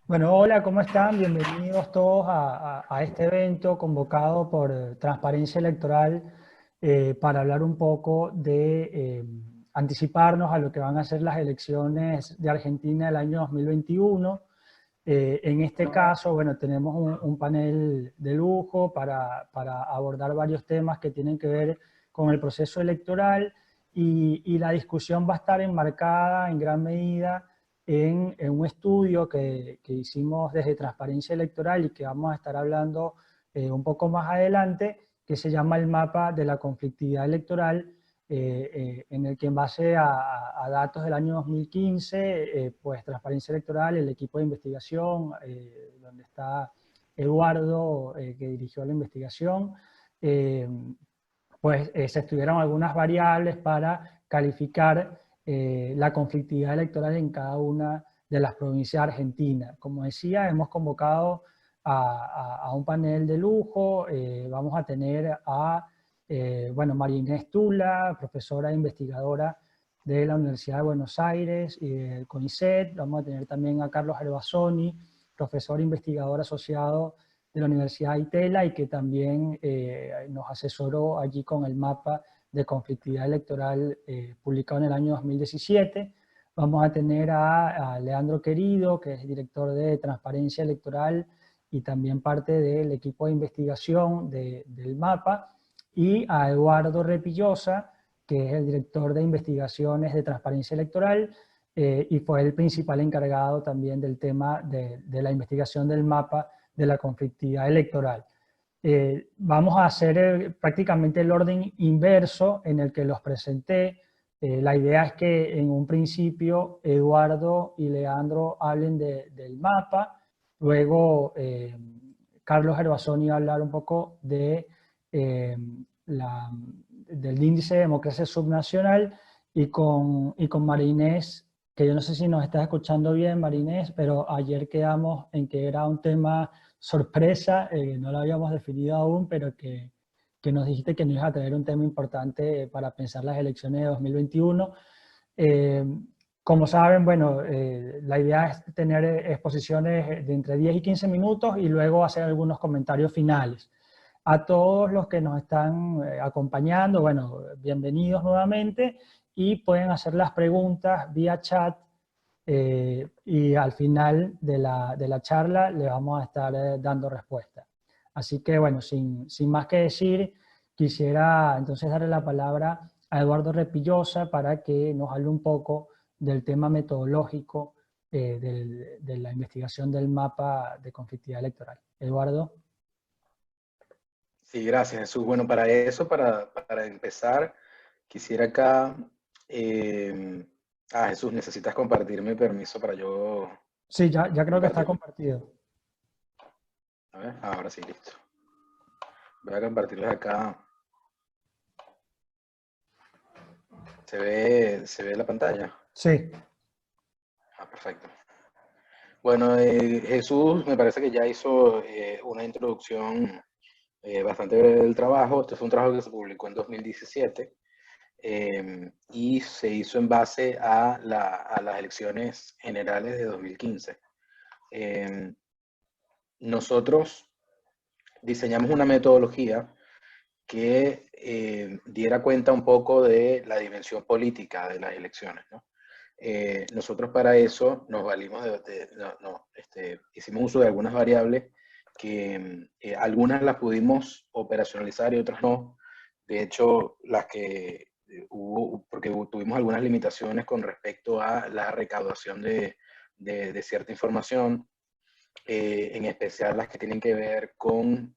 Bueno, hola, ¿cómo están? Bienvenidos todos a este evento convocado por Transparencia Electoral para hablar un poco de anticiparnos a lo que van a ser las elecciones de Argentina del año 2021. En este caso, bueno, tenemos un panel de lujo para abordar varios temas que tienen que ver con el proceso electoral y la discusión va a estar enmarcada en gran medida en un estudio que hicimos desde Transparencia Electoral y que vamos a estar hablando un poco más adelante, que se llama el mapa de la conflictividad electoral, en el que en base a datos del año 2015, pues Transparencia Electoral, el equipo de investigación, donde está Eduardo, que dirigió la investigación, eh, pues se estudiaron algunas variables para calificar la conflictividad electoral en cada una de las provincias argentinas. Como decía, hemos convocado a un panel de lujo. Vamos a tener a bueno, María Inés Tula, profesora e investigadora de la Universidad de Buenos Aires y del CONICET. Vamos a tener también a Carlos Gervasoni, profesor e investigador asociado de la Universidad de Itela y que también nos asesoró allí con el mapa de conflictividad electoral publicado en el año 2017. Vamos a tener a Leandro Querido, que es director de Transparencia Electoral y también parte del equipo de investigación del mapa, y a Eduardo Repillosa, que es el director de investigaciones de Transparencia Electoral, y fue el principal encargado también del tema de la investigación del mapa de la conflictividad electoral. Vamos a hacer prácticamente el orden inverso en el que los presenté. La idea es que en un principio Eduardo y Leandro hablen del mapa, luego Carlos Gervasoni va a hablar un poco eh, la, del índice de democracia subnacional, y con María Inés, que yo no sé si nos estás escuchando bien, María Inés, pero ayer quedamos en que era un tema sorpresa, no lo habíamos definido aún, pero que nos dijiste que nos ibas a traer un tema importante para pensar las elecciones de 2021. Eh, Como saben, bueno, la idea es tener exposiciones de entre 10 y 15 minutos y luego hacer algunos comentarios finales. A todos los que nos están acompañando, bueno, bienvenidos nuevamente, y pueden hacer las preguntas vía chat, y al final de la charla le vamos a estar dando respuesta. Así que bueno, sin más que decir, quisiera entonces darle la palabra a Eduardo Repillosa para que nos hable un poco del tema metodológico de la investigación del mapa de conflictividad electoral. Eduardo. Sí, gracias Jesús. Bueno, para eso, para empezar, quisiera acá... Jesús, necesitas compartir mi permiso para yo Sí, ya creo que está compartirlo. compartido. A ver, ahora sí, listo. Voy a compartirles acá. ¿Se ve la pantalla? Sí. Perfecto. Bueno, Jesús me parece que ya hizo una introducción bastante breve del trabajo. Este fue un trabajo que se publicó en 2017 y se hizo en base a las elecciones generales de 2015. Nosotros diseñamos una metodología que diera cuenta un poco de la dimensión política de las elecciones, ¿no? Nosotros para eso nos valimos hicimos uso de algunas variables que algunas las pudimos operacionalizar y otras no. De hecho, las que porque tuvimos algunas limitaciones con respecto a la recaudación de cierta información, en especial las que tienen que ver con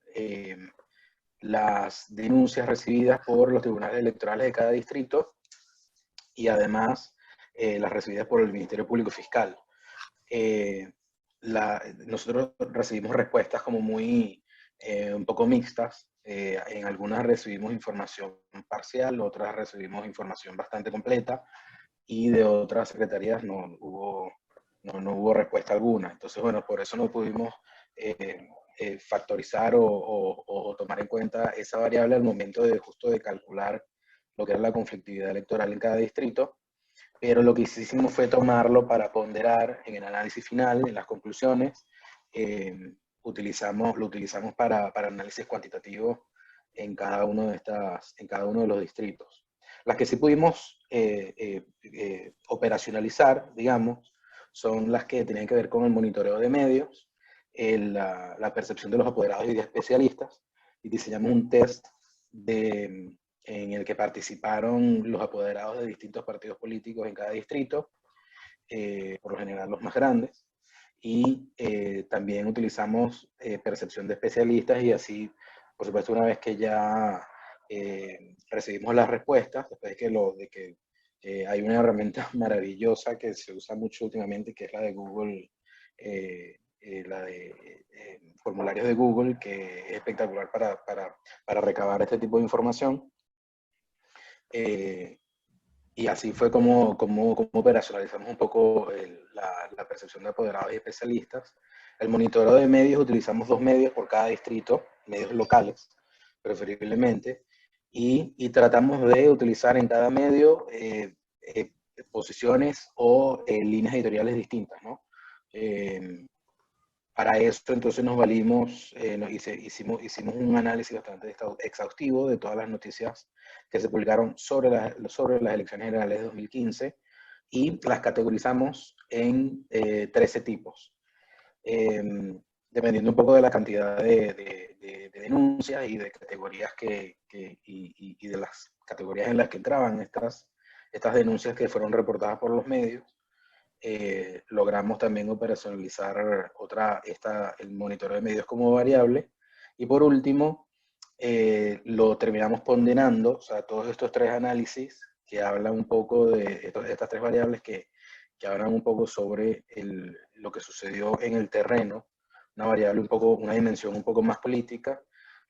las denuncias recibidas por los tribunales electorales de cada distrito y además las recibidas por el Ministerio Público Fiscal. Nosotros recibimos respuestas como un poco mixtas. En algunas recibimos información parcial, otras recibimos información bastante completa, y de otras secretarías no hubo respuesta alguna. Entonces, bueno, por eso no pudimos factorizar o tomar en cuenta esa variable al momento de justo de calcular lo que era la conflictividad electoral en cada distrito. pero lo que hicimos fue tomarlo para ponderar en el análisis final, en las conclusiones. Lo utilizamos para análisis cuantitativo en cada uno en cada uno de los distritos. Las que sí pudimos operacionalizar, digamos, son las que tenían que ver con el monitoreo de medios, la percepción de los apoderados y de especialistas, y diseñamos un test en el que participaron los apoderados de distintos partidos políticos en cada distrito, por lo general los más grandes, y también utilizamos percepción de especialistas, y así, por supuesto, una vez que ya recibimos las respuestas, después de que hay una herramienta maravillosa que se usa mucho últimamente, que es la de Google, la de formularios de Google, que es espectacular para recabar este tipo de información. Y así fue como operacionalizamos un poco la percepción de apoderados y especialistas. El monitoreo de medios, utilizamos 2 medios por cada distrito, medios locales, preferiblemente, y tratamos de utilizar en cada medio posiciones o líneas editoriales distintas, ¿no? Para eso entonces nos valimos, hicimos un análisis bastante exhaustivo de todas las noticias que se publicaron sobre las elecciones generales de 2015 y las categorizamos en 13 tipos. Dependiendo un poco de la cantidad de denuncias y de categorías y de las categorías en las que entraban estas denuncias que fueron reportadas por los medios. Logramos también operacionalizar el monitoreo de medios como variable. Y por último, lo terminamos ponderando, o sea, todos estos 3 análisis que hablan un poco de estas 3 variables que hablan un poco sobre lo que sucedió en el terreno, una dimensión un poco más política,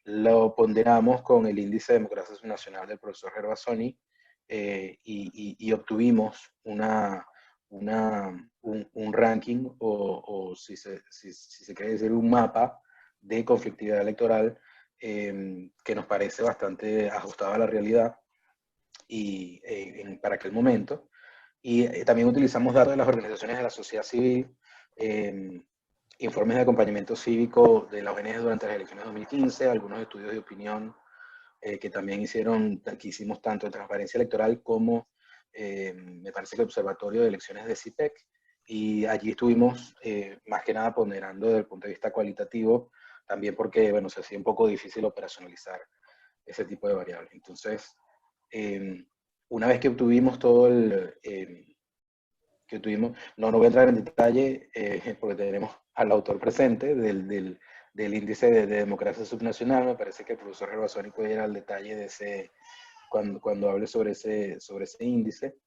lo ponderamos con el índice de democracia subnacional del profesor Gervasoni, y obtuvimos un ranking o si se quiere decir un mapa de conflictividad electoral que nos parece bastante ajustado a la realidad para aquel momento. Y también utilizamos datos de las organizaciones de la sociedad civil, informes de acompañamiento cívico de la ONG durante las elecciones de 2015, algunos estudios de opinión que también hicimos tanto de transparencia electoral como me parece que el Observatorio de Elecciones de CIPEC, y allí estuvimos más que nada ponderando desde el punto de vista cualitativo, también porque, bueno, se hacía un poco difícil operacionalizar ese tipo de variables. Entonces, una vez que obtuvimos todo no voy a entrar en detalle porque tenemos al autor presente del índice de democracia subnacional. Me parece que el profesor Gervasoni puede ir al detalle de cuando hable sobre ese índice.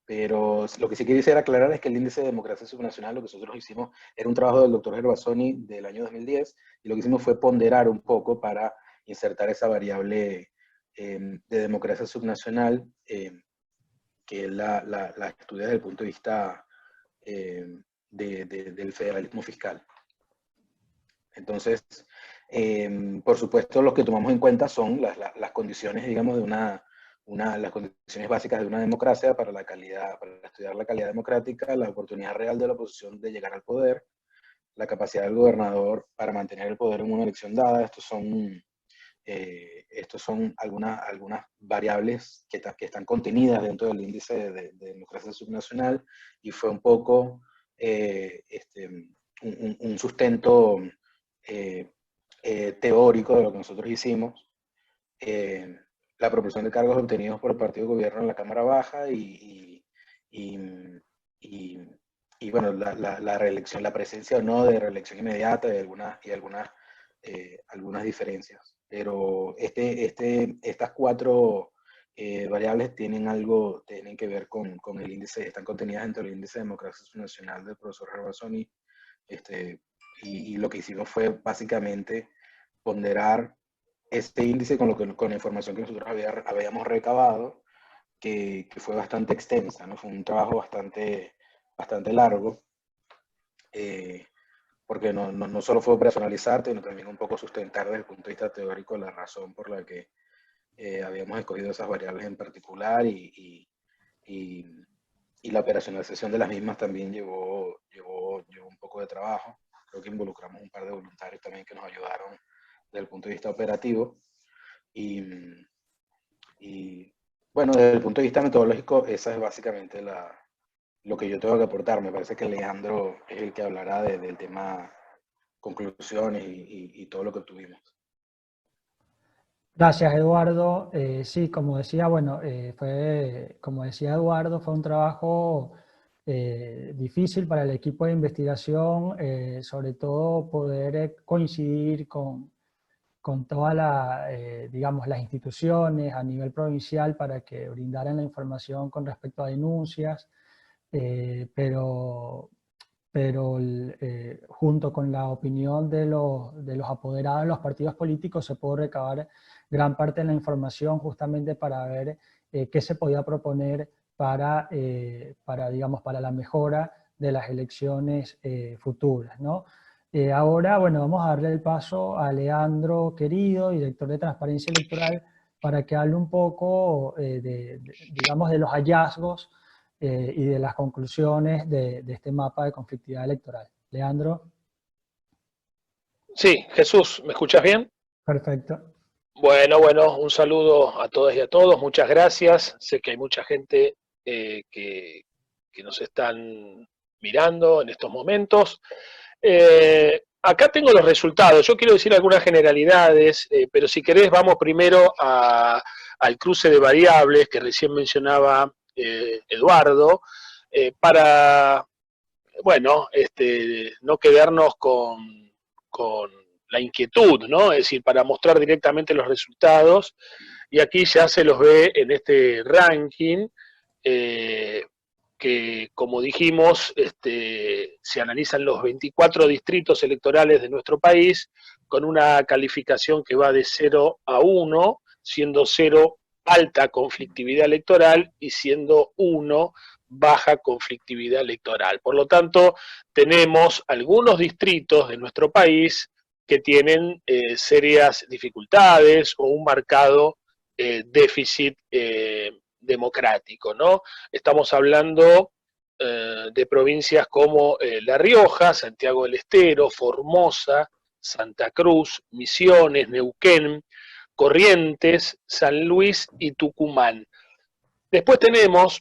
Pero lo que sí quisiera aclarar es que el índice de democracia subnacional, lo que nosotros hicimos, era un trabajo del doctor Gervasoni del año 2010, y lo que hicimos fue ponderar un poco para insertar esa variable de democracia subnacional, que la estudia desde el punto de vista del federalismo fiscal. Entonces, por supuesto, lo que tomamos en cuenta son las condiciones, digamos, las condiciones básicas de una democracia para estudiar la calidad democrática, la oportunidad real de la oposición de llegar al poder, la capacidad del gobernador para mantener el poder en una elección dada. Estos son algunas variables que están contenidas dentro del índice de democracia subnacional, y fue un poco un sustento teórico de lo que nosotros hicimos. La proporción de cargos obtenidos por el partido de gobierno en la Cámara Baja y bueno, la reelección, la presencia o no de reelección inmediata y algunas diferencias. Pero estas 4 variables tienen que ver con el índice, están contenidas dentro del índice de democracia subnacional del profesor Gervasoni, y lo que hicimos fue básicamente ponderar este índice con la información que nosotros habíamos recabado, que fue bastante extensa, ¿no? Fue un trabajo bastante largo, porque no solo fue operacionalizar, sino también un poco sustentar desde el punto de vista teórico la razón por la que habíamos escogido esas variables en particular, y y, y la operacionalización de las mismas también llevó un poco de trabajo. Creo que involucramos un par de voluntarios también que nos ayudaron desde el punto de vista operativo. Y, y bueno, desde el punto de vista metodológico, esa es básicamente lo que yo tengo que aportar. Me parece que Leandro es el que hablará del tema conclusiones y todo lo que tuvimos. Gracias, Eduardo. Sí, como decía, bueno, como decía Eduardo, fue un trabajo difícil para el equipo de investigación, sobre todo poder coincidir con todas digamos, las instituciones a nivel provincial para que brindaran la información con respecto a denuncias, pero junto con la opinión de los apoderados de los partidos políticos se pudo recabar gran parte de la información justamente para ver qué se podía proponer digamos, para la mejora de las elecciones futuras, ¿no? Ahora, bueno, vamos a darle el paso a Leandro Querido, director de Transparencia Electoral, para que hable un poco, digamos, de los hallazgos y de las conclusiones de este mapa de conflictividad electoral. Leandro. Sí, Jesús, ¿me escuchas bien? Perfecto. Bueno, un saludo a todas y a todos, muchas gracias. Sé que hay mucha gente que nos están mirando en estos momentos. Acá tengo los resultados, yo quiero decir algunas generalidades, pero si querés vamos primero al cruce de variables que recién mencionaba Eduardo, para, bueno, no quedarnos con la inquietud, ¿no? Es decir, para mostrar directamente los resultados, y aquí ya se los ve en este ranking, que como dijimos, se analizan los 24 distritos electorales de nuestro país, con una calificación que va de 0 a 1, siendo 0 alta conflictividad electoral y siendo 1 baja conflictividad electoral. Por lo tanto, tenemos algunos distritos de nuestro país que tienen serias dificultades o un marcado déficit democrático, ¿no? Estamos hablando de provincias como La Rioja, Santiago del Estero, Formosa, Santa Cruz, Misiones, Neuquén, Corrientes, San Luis y Tucumán. Después tenemos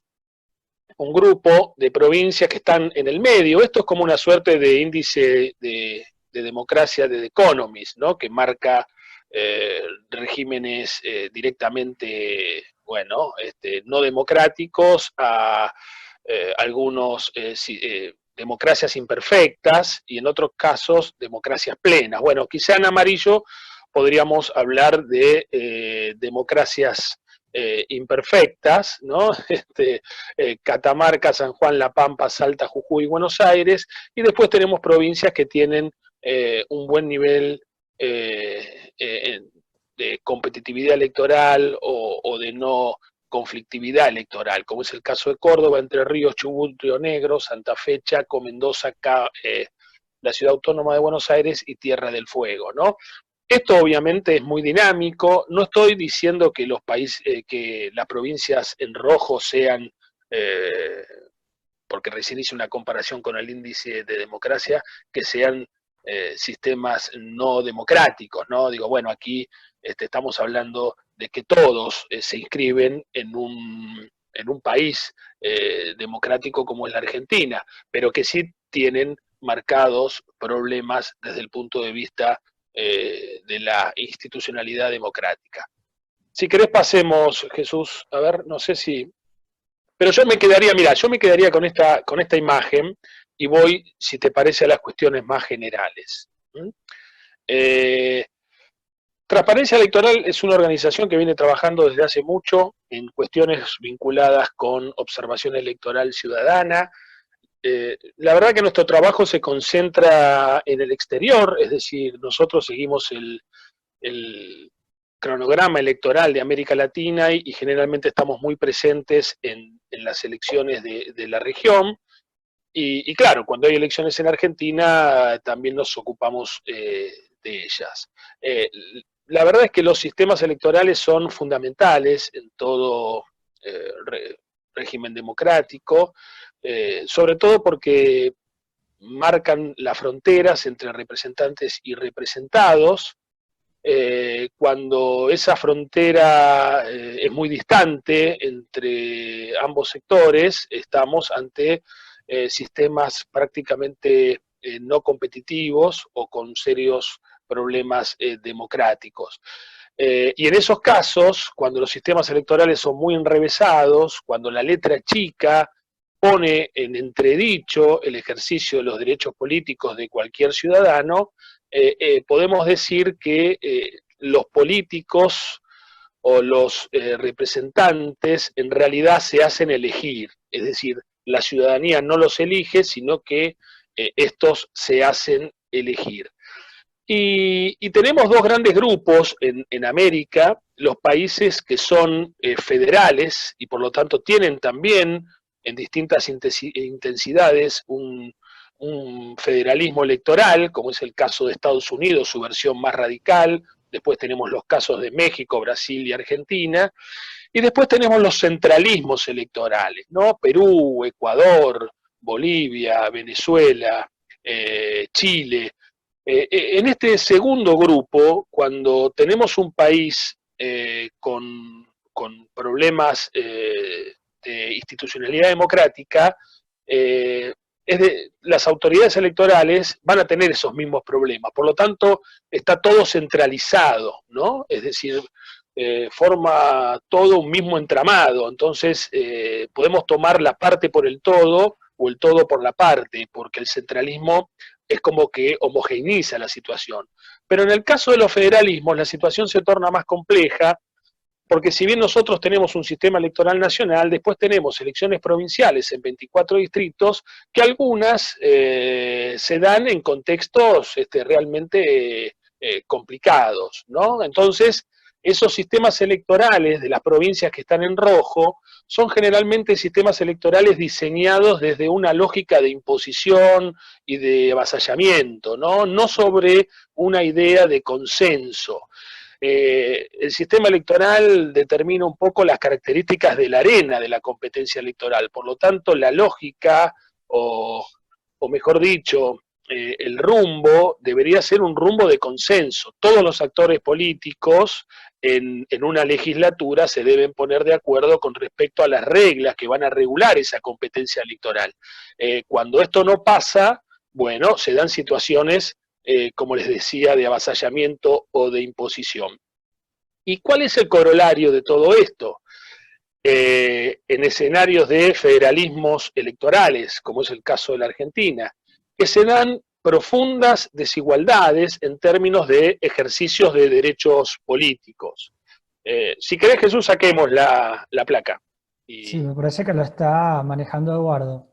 un grupo de provincias que están en el medio. Esto es como una suerte de índice de democracia de The Economist, ¿no? Que marca regímenes directamente, bueno, no democráticos a algunos democracias imperfectas y en otros casos democracias plenas. Bueno, quizá en amarillo podríamos hablar de democracias imperfectas, ¿no? Catamarca, San Juan, La Pampa, Salta, Jujuy, Buenos Aires, y después tenemos provincias que tienen un buen nivel de competitividad electoral o de no conflictividad electoral, como es el caso de Córdoba, Entre Ríos, Chubut, Río Negro, Santa Fe, Chaco, Mendoza, la Ciudad Autónoma de Buenos Aires y Tierra del Fuego, ¿no? Esto obviamente es muy dinámico. No estoy diciendo que los países, que las provincias en rojo sean, porque recién hice una comparación con el índice de democracia, que sean sistemas no democráticos, ¿no? Digo, bueno, aquí estamos hablando de que todos se inscriben en un país democrático como es la Argentina, pero que sí tienen marcados problemas desde el punto de vista de la institucionalidad democrática. Si querés pasemos, Jesús, a ver, no sé si... Pero yo me quedaría, mira, yo me quedaría con esta imagen y voy, si te parece, a las cuestiones más generales. Transparencia Electoral es una organización que viene trabajando desde hace mucho en cuestiones vinculadas con observación electoral ciudadana. La verdad que nuestro trabajo se concentra en el exterior, es decir, nosotros seguimos el cronograma electoral de América Latina y generalmente estamos muy presentes en las elecciones de la región. Y claro, cuando hay elecciones en Argentina también nos ocupamos de ellas. La verdad es que los sistemas electorales son fundamentales en todo régimen democrático, sobre todo porque marcan las fronteras entre representantes y representados. Cuando esa frontera es muy distante entre ambos sectores, estamos ante sistemas prácticamente no competitivos o con serios problemas democráticos. Y en esos casos, cuando los sistemas electorales son muy enrevesados, cuando la letra chica pone en entredicho el ejercicio de los derechos políticos de cualquier ciudadano, podemos decir que los políticos o los representantes en realidad se hacen elegir, es decir, la ciudadanía no los elige, sino que estos se hacen elegir. Y tenemos dos grandes grupos en América, los países que son federales y por lo tanto tienen también en distintas intensidades un federalismo electoral, como es el caso de Estados Unidos, su versión más radical. Después tenemos los casos de México, Brasil y Argentina. Y después tenemos los centralismos electorales, ¿no? Perú, Ecuador, Bolivia, Venezuela, Chile. En este segundo grupo, cuando tenemos un país con problemas de institucionalidad democrática, las autoridades electorales van a tener esos mismos problemas. Por lo tanto, está todo centralizado, ¿no? Es decir, forma todo un mismo entramado. Entonces, podemos tomar la parte por el todo o el todo por la parte, porque el centralismo es como que homogeneiza la situación. Pero en el caso de los federalismos, la situación se torna más compleja, porque si bien nosotros tenemos un sistema electoral nacional, después tenemos elecciones provinciales en 24 distritos, que algunas se dan en contextos realmente complicados, ¿no? Entonces, esos sistemas electorales de las provincias que están en rojo son generalmente sistemas electorales diseñados desde una lógica de imposición y de avasallamiento, ¿no? No sobre una idea de consenso. El sistema electoral determina un poco las características de la arena de la competencia electoral, por lo tanto la lógica, o mejor dicho, el rumbo debería ser un rumbo de consenso. Todos los actores políticos en una legislatura se deben poner de acuerdo con respecto a las reglas que van a regular esa competencia electoral. Cuando esto no pasa, bueno, se dan situaciones como les decía, de avasallamiento o de imposición. ¿Y cuál es el corolario de todo esto? En escenarios de federalismos electorales, como es el caso de la Argentina, que se dan profundas desigualdades en términos de ejercicios de derechos políticos. Si querés, Jesús, saquemos la placa. Sí, me parece que lo está manejando Eduardo.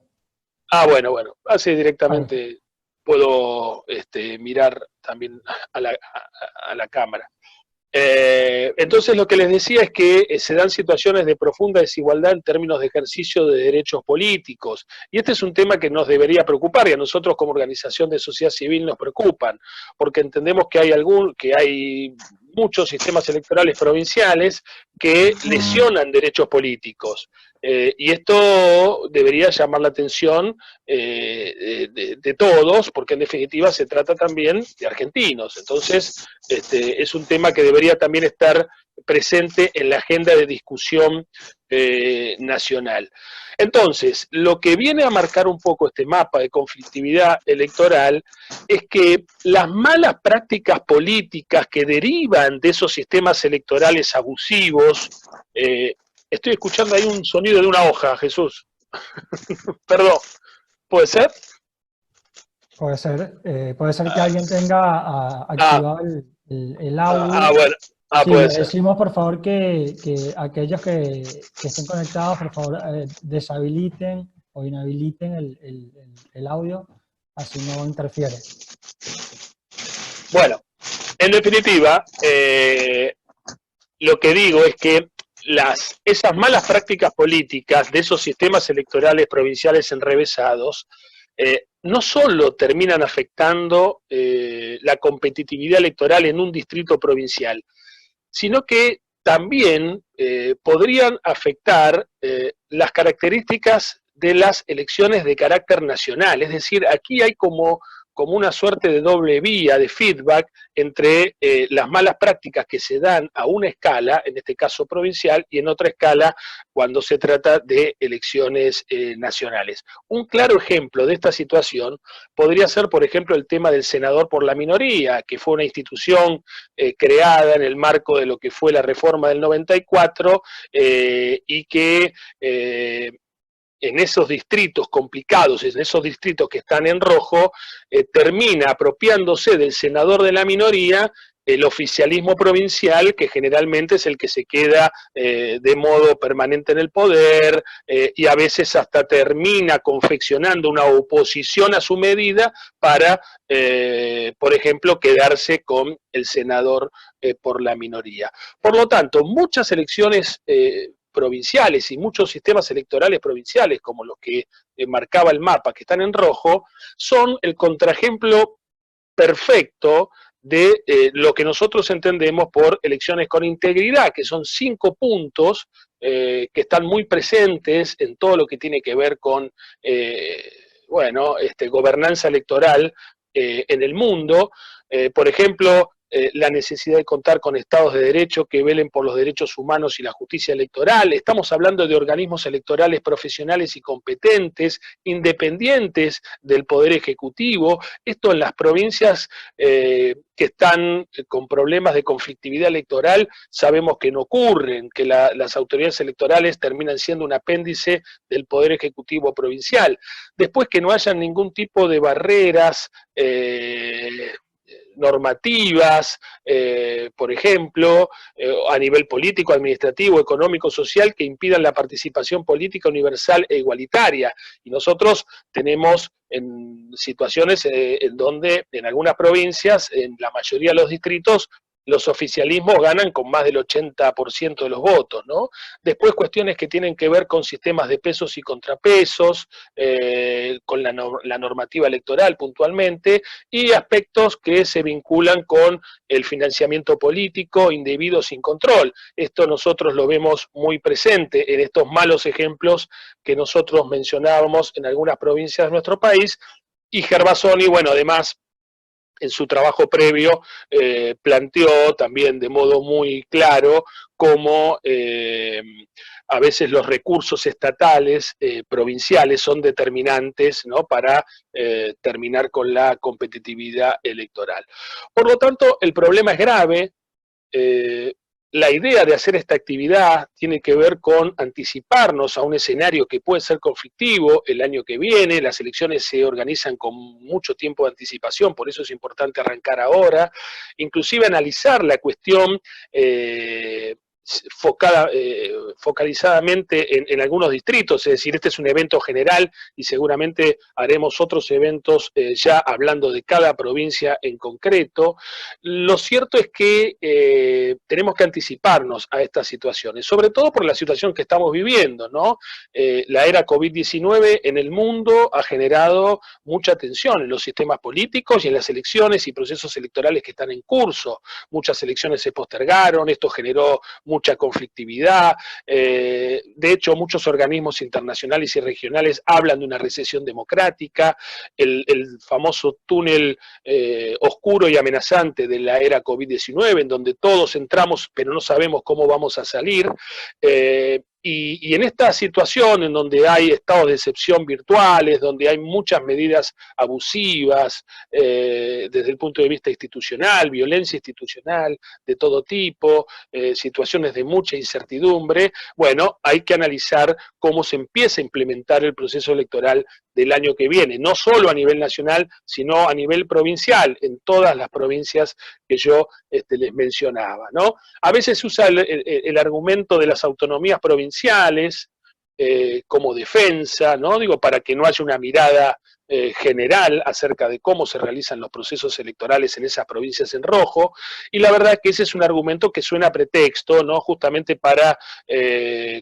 Bueno, así directamente puedo mirar también a la cámara. Entonces lo que les decía es que se dan situaciones de profunda desigualdad en términos de ejercicio de derechos políticos, y este es un tema que nos debería preocupar, y a nosotros como organización de sociedad civil nos preocupan, porque entendemos que hay muchos sistemas electorales provinciales que lesionan derechos políticos. Y esto debería llamar la atención de todos, porque en definitiva se trata también de argentinos. Entonces, es un tema que debería también estar presente en la agenda de discusión nacional. Entonces, lo que viene a marcar un poco este mapa de conflictividad electoral es que las malas prácticas políticas que derivan de esos sistemas electorales abusivos, estoy escuchando ahí un sonido de una hoja, Jesús. Perdón, ¿puede ser? Puede ser que alguien tenga activado el audio. Bueno. Sí, puede le ser. decimos por favor que aquellos que estén conectados, por favor, deshabiliten o inhabiliten el audio, así no interfiere. Bueno, en definitiva, lo que digo es que esas malas prácticas políticas de esos sistemas electorales provinciales enrevesados no solo terminan afectando la competitividad electoral en un distrito provincial, sino que también podrían afectar las características de las elecciones de carácter nacional. Es decir, aquí hay como una suerte de doble vía de feedback entre las malas prácticas que se dan a una escala, en este caso provincial, y en otra escala cuando se trata de elecciones nacionales. Un claro ejemplo de esta situación podría ser, por ejemplo, el tema del senador por la minoría, que fue una institución creada en el marco de lo que fue la reforma del 94 y que en esos distritos complicados, en esos distritos que están en rojo, termina apropiándose del senador de la minoría el oficialismo provincial, que generalmente es el que se queda de modo permanente en el poder y a veces hasta termina confeccionando una oposición a su medida para, por ejemplo, quedarse con el senador por la minoría. Por lo tanto, muchas elecciones provinciales y muchos sistemas electorales provinciales, como los que marcaba el mapa, que están en rojo, son el contraejemplo perfecto de lo que nosotros entendemos por elecciones con integridad, que son 5 puntos que están muy presentes en todo lo que tiene que ver con gobernanza electoral en el mundo. Por ejemplo, la necesidad de contar con estados de derecho que velen por los derechos humanos y la justicia electoral. Estamos hablando de organismos electorales profesionales y competentes, independientes del Poder Ejecutivo. Esto en las provincias que están con problemas de conflictividad electoral, sabemos que no ocurren, que las autoridades electorales terminan siendo un apéndice del Poder Ejecutivo provincial. Después, que no haya ningún tipo de barreras normativas, por ejemplo, a nivel político, administrativo, económico, social, que impidan la participación política universal e igualitaria. Y nosotros tenemos en situaciones en donde en algunas provincias, en la mayoría de los distritos, los oficialismos ganan con más del 80% de los votos, ¿no? Después cuestiones que tienen que ver con sistemas de pesos y contrapesos, con la normativa electoral puntualmente, y aspectos que se vinculan con el financiamiento político indebido sin control. Esto nosotros lo vemos muy presente en estos malos ejemplos que nosotros mencionábamos en algunas provincias de nuestro país, y Gervasoni, bueno, además, en su trabajo previo, planteó también de modo muy claro cómo a veces los recursos estatales, provinciales, son determinantes, ¿no?, para terminar con la competitividad electoral. Por lo tanto, el problema es grave. La idea de hacer esta actividad tiene que ver con anticiparnos a un escenario que puede ser conflictivo el año que viene. Las elecciones se organizan con mucho tiempo de anticipación, por eso es importante arrancar ahora, inclusive analizar la cuestión focalizadamente en algunos distritos, es decir, este es un evento general y seguramente haremos otros eventos ya hablando de cada provincia en concreto. Lo cierto es que tenemos que anticiparnos a estas situaciones, sobre todo por la situación que estamos viviendo, ¿no? La era COVID-19 en el mundo ha generado mucha tensión en los sistemas políticos y en las elecciones y procesos electorales que están en curso. Muchas elecciones se postergaron, esto generó mucha conflictividad. De hecho, muchos organismos internacionales y regionales hablan de una recesión democrática. El famoso túnel oscuro y amenazante de la era COVID-19, en donde todos entramos pero no sabemos cómo vamos a salir. Y en esta situación en donde hay estados de excepción virtuales, donde hay muchas medidas abusivas desde el punto de vista institucional, violencia institucional de todo tipo, situaciones de mucha incertidumbre, bueno, hay que analizar cómo se empieza a implementar el proceso electoral del año que viene, no solo a nivel nacional, sino a nivel provincial, en todas las provincias que yo les mencionaba, ¿no? A veces se usa el argumento de las autonomías provinciales como defensa, ¿no? Digo, para que no haya una mirada general acerca de cómo se realizan los procesos electorales en esas provincias en rojo, y la verdad que ese es un argumento que suena a pretexto, ¿no?, justamente para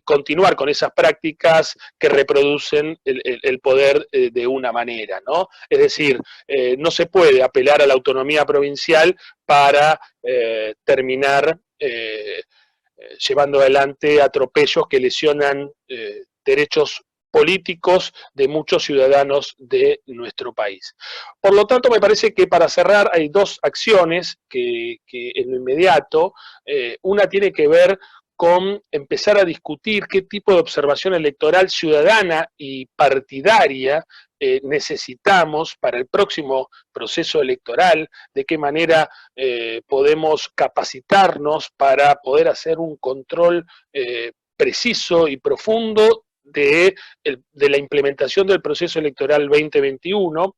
continuar con esas prácticas que reproducen el poder de una manera, ¿no? Es decir, no se puede apelar a la autonomía provincial para terminar llevando adelante atropellos que lesionan derechos políticos de muchos ciudadanos de nuestro país. Por lo tanto, me parece que para cerrar hay dos acciones que en lo inmediato, una tiene que ver con empezar a discutir qué tipo de observación electoral ciudadana y partidaria necesitamos para el próximo proceso electoral, de qué manera podemos capacitarnos para poder hacer un control preciso y profundo de la implementación del proceso electoral 2021,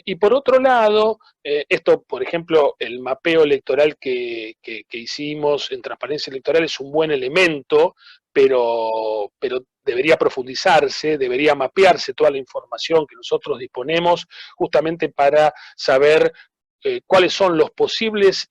y por otro lado, esto, por ejemplo, el mapeo electoral que hicimos en Transparencia Electoral es un buen elemento, pero debería profundizarse, debería mapearse toda la información que nosotros disponemos justamente para saber cuáles son los posibles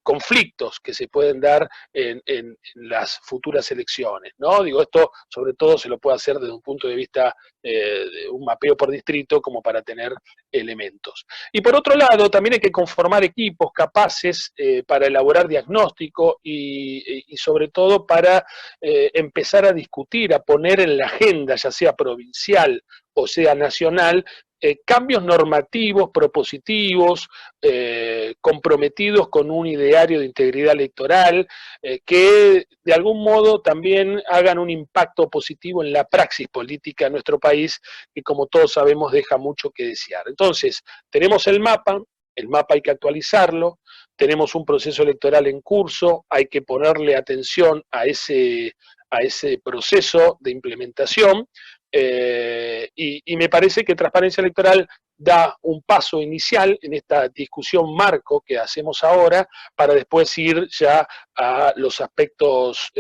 conflictos que se pueden dar en las futuras elecciones, ¿no? Digo, esto sobre todo se lo puede hacer desde un punto de vista de un mapeo por distrito como para tener elementos. Y por otro lado, también hay que conformar equipos capaces para elaborar diagnóstico y sobre todo para empezar a discutir, a poner en la agenda, ya sea provincial o sea nacional, cambios normativos, propositivos, comprometidos con un ideario de integridad electoral, que de algún modo también hagan un impacto positivo en la praxis política de nuestro país, que como todos sabemos deja mucho que desear. Entonces, tenemos el mapa hay que actualizarlo, tenemos un proceso electoral en curso, hay que ponerle atención a ese proceso de implementación, y me parece que Transparencia Electoral da un paso inicial en esta discusión marco que hacemos ahora para después ir ya a los aspectos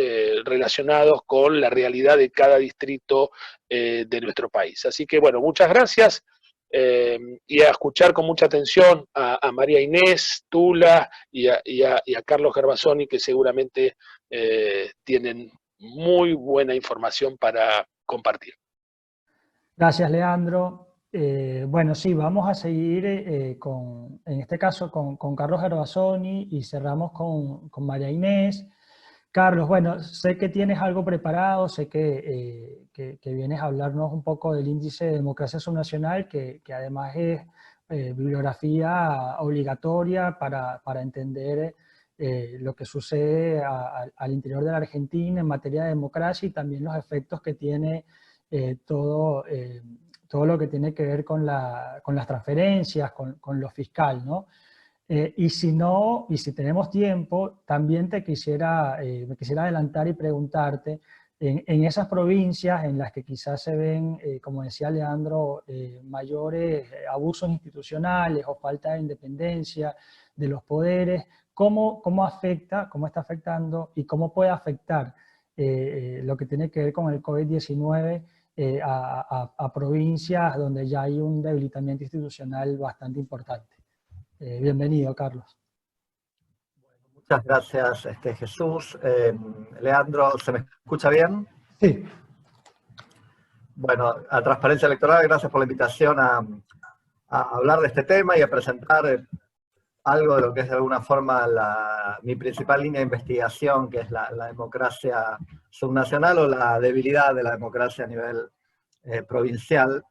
relacionados con la realidad de cada distrito de nuestro país. Así que bueno, muchas gracias. Y a escuchar con mucha atención a María Inés Tula y a Carlos Gervasoni, que seguramente tienen muy buena información para compartir. Gracias, Leandro. Bueno, sí, vamos a seguir en este caso con Carlos Gervasoni y cerramos con María Inés. Carlos, bueno, sé que tienes algo preparado, sé que vienes a hablarnos un poco del índice de democracia subnacional, que además es bibliografía obligatoria para entender lo que sucede al interior de la Argentina en materia de democracia y también los efectos que tiene todo lo que tiene que ver con las transferencias, con lo fiscal, ¿no? Y si tenemos tiempo, también me quisiera adelantar y preguntarte, en esas provincias en las que quizás se ven, como decía Leandro, mayores abusos institucionales o falta de independencia de los poderes, ¿cómo está afectando y cómo puede afectar lo que tiene que ver con el COVID-19 a provincias donde ya hay un debilitamiento institucional bastante importante? Bienvenido, Carlos. Muchas gracias, Jesús. Leandro, ¿se me escucha bien? Sí. Bueno, a Transparencia Electoral, gracias por la invitación a hablar de este tema y a presentar algo de lo que es de alguna forma mi principal línea de investigación, que es la democracia subnacional o la debilidad de la democracia a nivel provincial.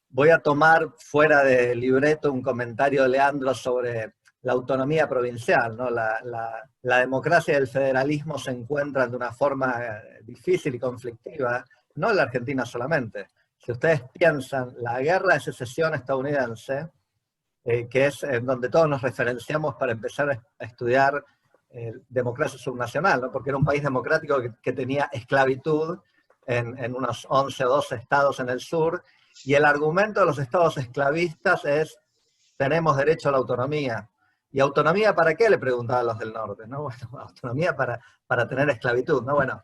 Voy a tomar fuera de libreto un comentario de Leandro sobre la autonomía provincial, ¿no? La democracia y el federalismo se encuentran de una forma difícil y conflictiva, no en la Argentina solamente. Si ustedes piensan, la guerra de secesión estadounidense, que es en donde todos nos referenciamos para empezar a estudiar democracia subnacional, ¿no? Porque era un país democrático que tenía esclavitud en unos 11 o 12 estados en el sur, y el argumento de los estados esclavistas es: tenemos derecho a la autonomía. ¿Y autonomía para qué?, le preguntaban los del norte, ¿no? Bueno, autonomía para tener esclavitud, ¿no? Bueno,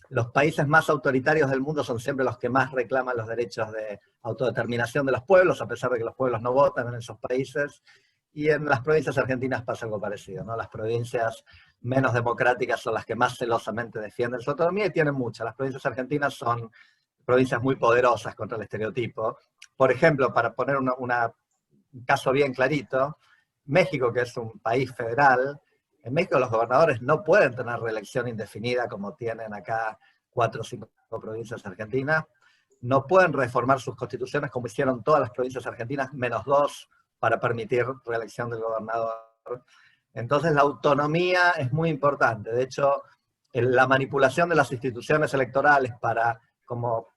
los países más autoritarios del mundo son siempre los que más reclaman los derechos de autodeterminación de los pueblos, a pesar de que los pueblos no votan en esos países. Y en las provincias argentinas pasa algo parecido, ¿no? Las provincias menos democráticas son las que más celosamente defienden su autonomía, y tienen muchas. Las provincias argentinas son provincias muy poderosas contra el estereotipo. Por ejemplo, para poner un caso bien clarito, México, que es un país federal, En México los gobernadores no pueden tener reelección indefinida como tienen acá 4 o 5 provincias argentinas. No pueden reformar sus constituciones como hicieron todas las provincias argentinas, menos 2, para permitir reelección del gobernador. Entonces la autonomía es muy importante. De hecho, la manipulación de las instituciones electorales para, como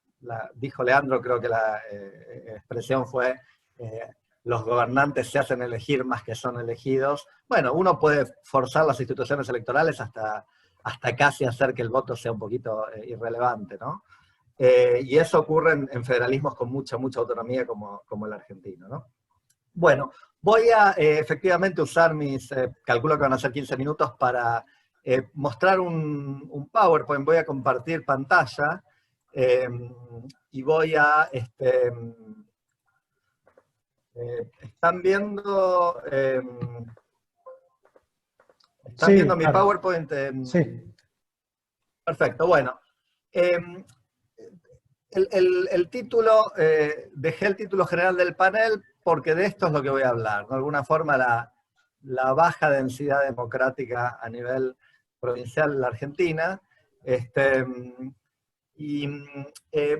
dijo Leandro, creo que la expresión fue, los gobernantes se hacen elegir más que son elegidos. Bueno, uno puede forzar las instituciones electorales hasta casi hacer que el voto sea un poquito irrelevante, ¿no? Y eso ocurre en federalismos con mucha autonomía como el argentino, ¿no? Bueno, voy a efectivamente usar calculo que van a ser 15 minutos para mostrar un PowerPoint. Voy a compartir pantalla y voy a... ¿están viendo, sí, viendo mi claro. PowerPoint? Sí. Perfecto, bueno. El título, dejé el título general del panel porque de esto es lo que voy a hablar. De alguna forma la baja densidad democrática a nivel provincial en la Argentina.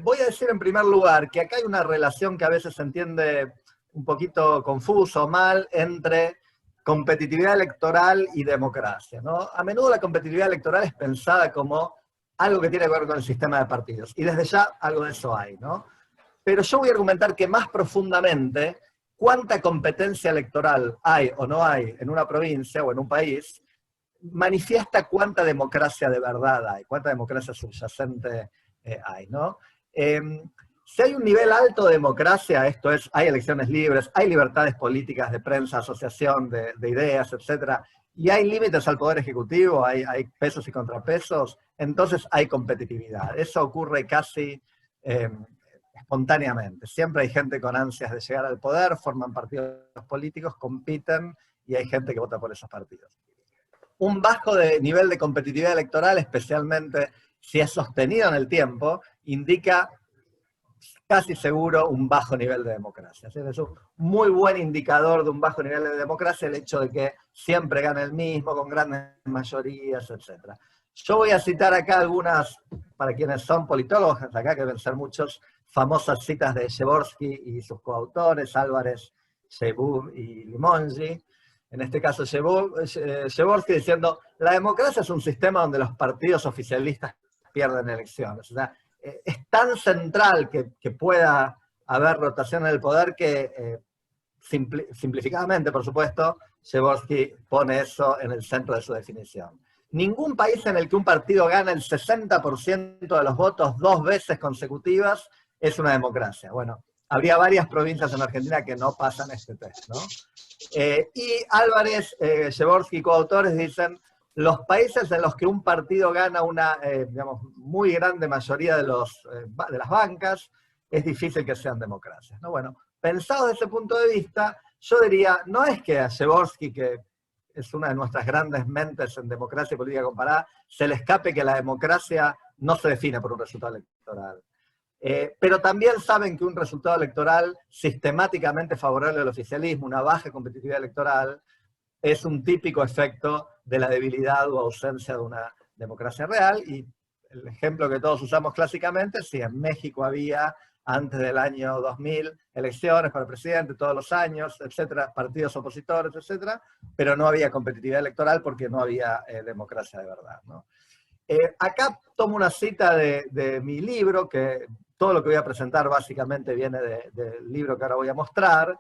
Voy a decir en primer lugar que acá hay una relación que a veces se entiende un poquito confuso o mal entre competitividad electoral y democracia, ¿no? A menudo la competitividad electoral es pensada como algo que tiene que ver con el sistema de partidos, y desde ya algo de eso hay, ¿no? Pero yo voy a argumentar que más profundamente, cuánta competencia electoral hay o no hay en una provincia o en un país, manifiesta cuánta democracia de verdad hay, cuánta democracia subyacente hay, ¿no? Si hay un nivel alto de democracia, esto es, hay elecciones libres, hay libertades políticas de prensa, asociación de ideas, etc., y hay límites al poder ejecutivo, hay pesos y contrapesos, entonces hay competitividad. Eso ocurre casi espontáneamente. Siempre hay gente con ansias de llegar al poder, forman partidos políticos, compiten, y hay gente que vota por esos partidos. Un bajo nivel de competitividad electoral, especialmente si es sostenido en el tiempo, indica casi seguro un bajo nivel de democracia. Es un muy buen indicador de un bajo nivel de democracia el hecho de que siempre gana el mismo, con grandes mayorías, etc. Yo voy a citar acá algunas, para quienes son politólogos, acá que deben ser muchos, famosas citas de Przeworski y sus coautores, Álvarez, Chebur y Limongi. En este caso, Przeworski diciendo, la democracia es un sistema donde los partidos oficialistas pierden elecciones. O sea, es tan central que pueda haber rotación en el poder que, simplificadamente, por supuesto, Przeworski pone eso en el centro de su definición. Ningún país en el que un partido gana el 60% de los votos 2 veces consecutivas es una democracia. Bueno, habría varias provincias en Argentina que no pasan este test, ¿no? Y Álvarez, Przeworski y coautores dicen, los países en los que un partido gana una digamos, muy grande mayoría de las bancas, es difícil que sean democracias, ¿no? Bueno, pensado desde ese punto de vista, yo diría, no es que a Przeworski, que es una de nuestras grandes mentes en democracia y política comparada, se le escape que la democracia no se define por un resultado electoral. Pero también saben que un resultado electoral sistemáticamente favorable al oficialismo, una baja competitividad electoral, es un típico efecto de la debilidad o ausencia de una democracia real, y el ejemplo que todos usamos clásicamente, si en México había, antes del año 2000, elecciones para presidente todos los años, etcétera, partidos opositores, etcétera, pero no había competitividad electoral porque no había democracia de verdad, ¿no? Acá tomo una cita de mi libro, que todo lo que voy a presentar básicamente viene del libro que ahora voy a mostrar.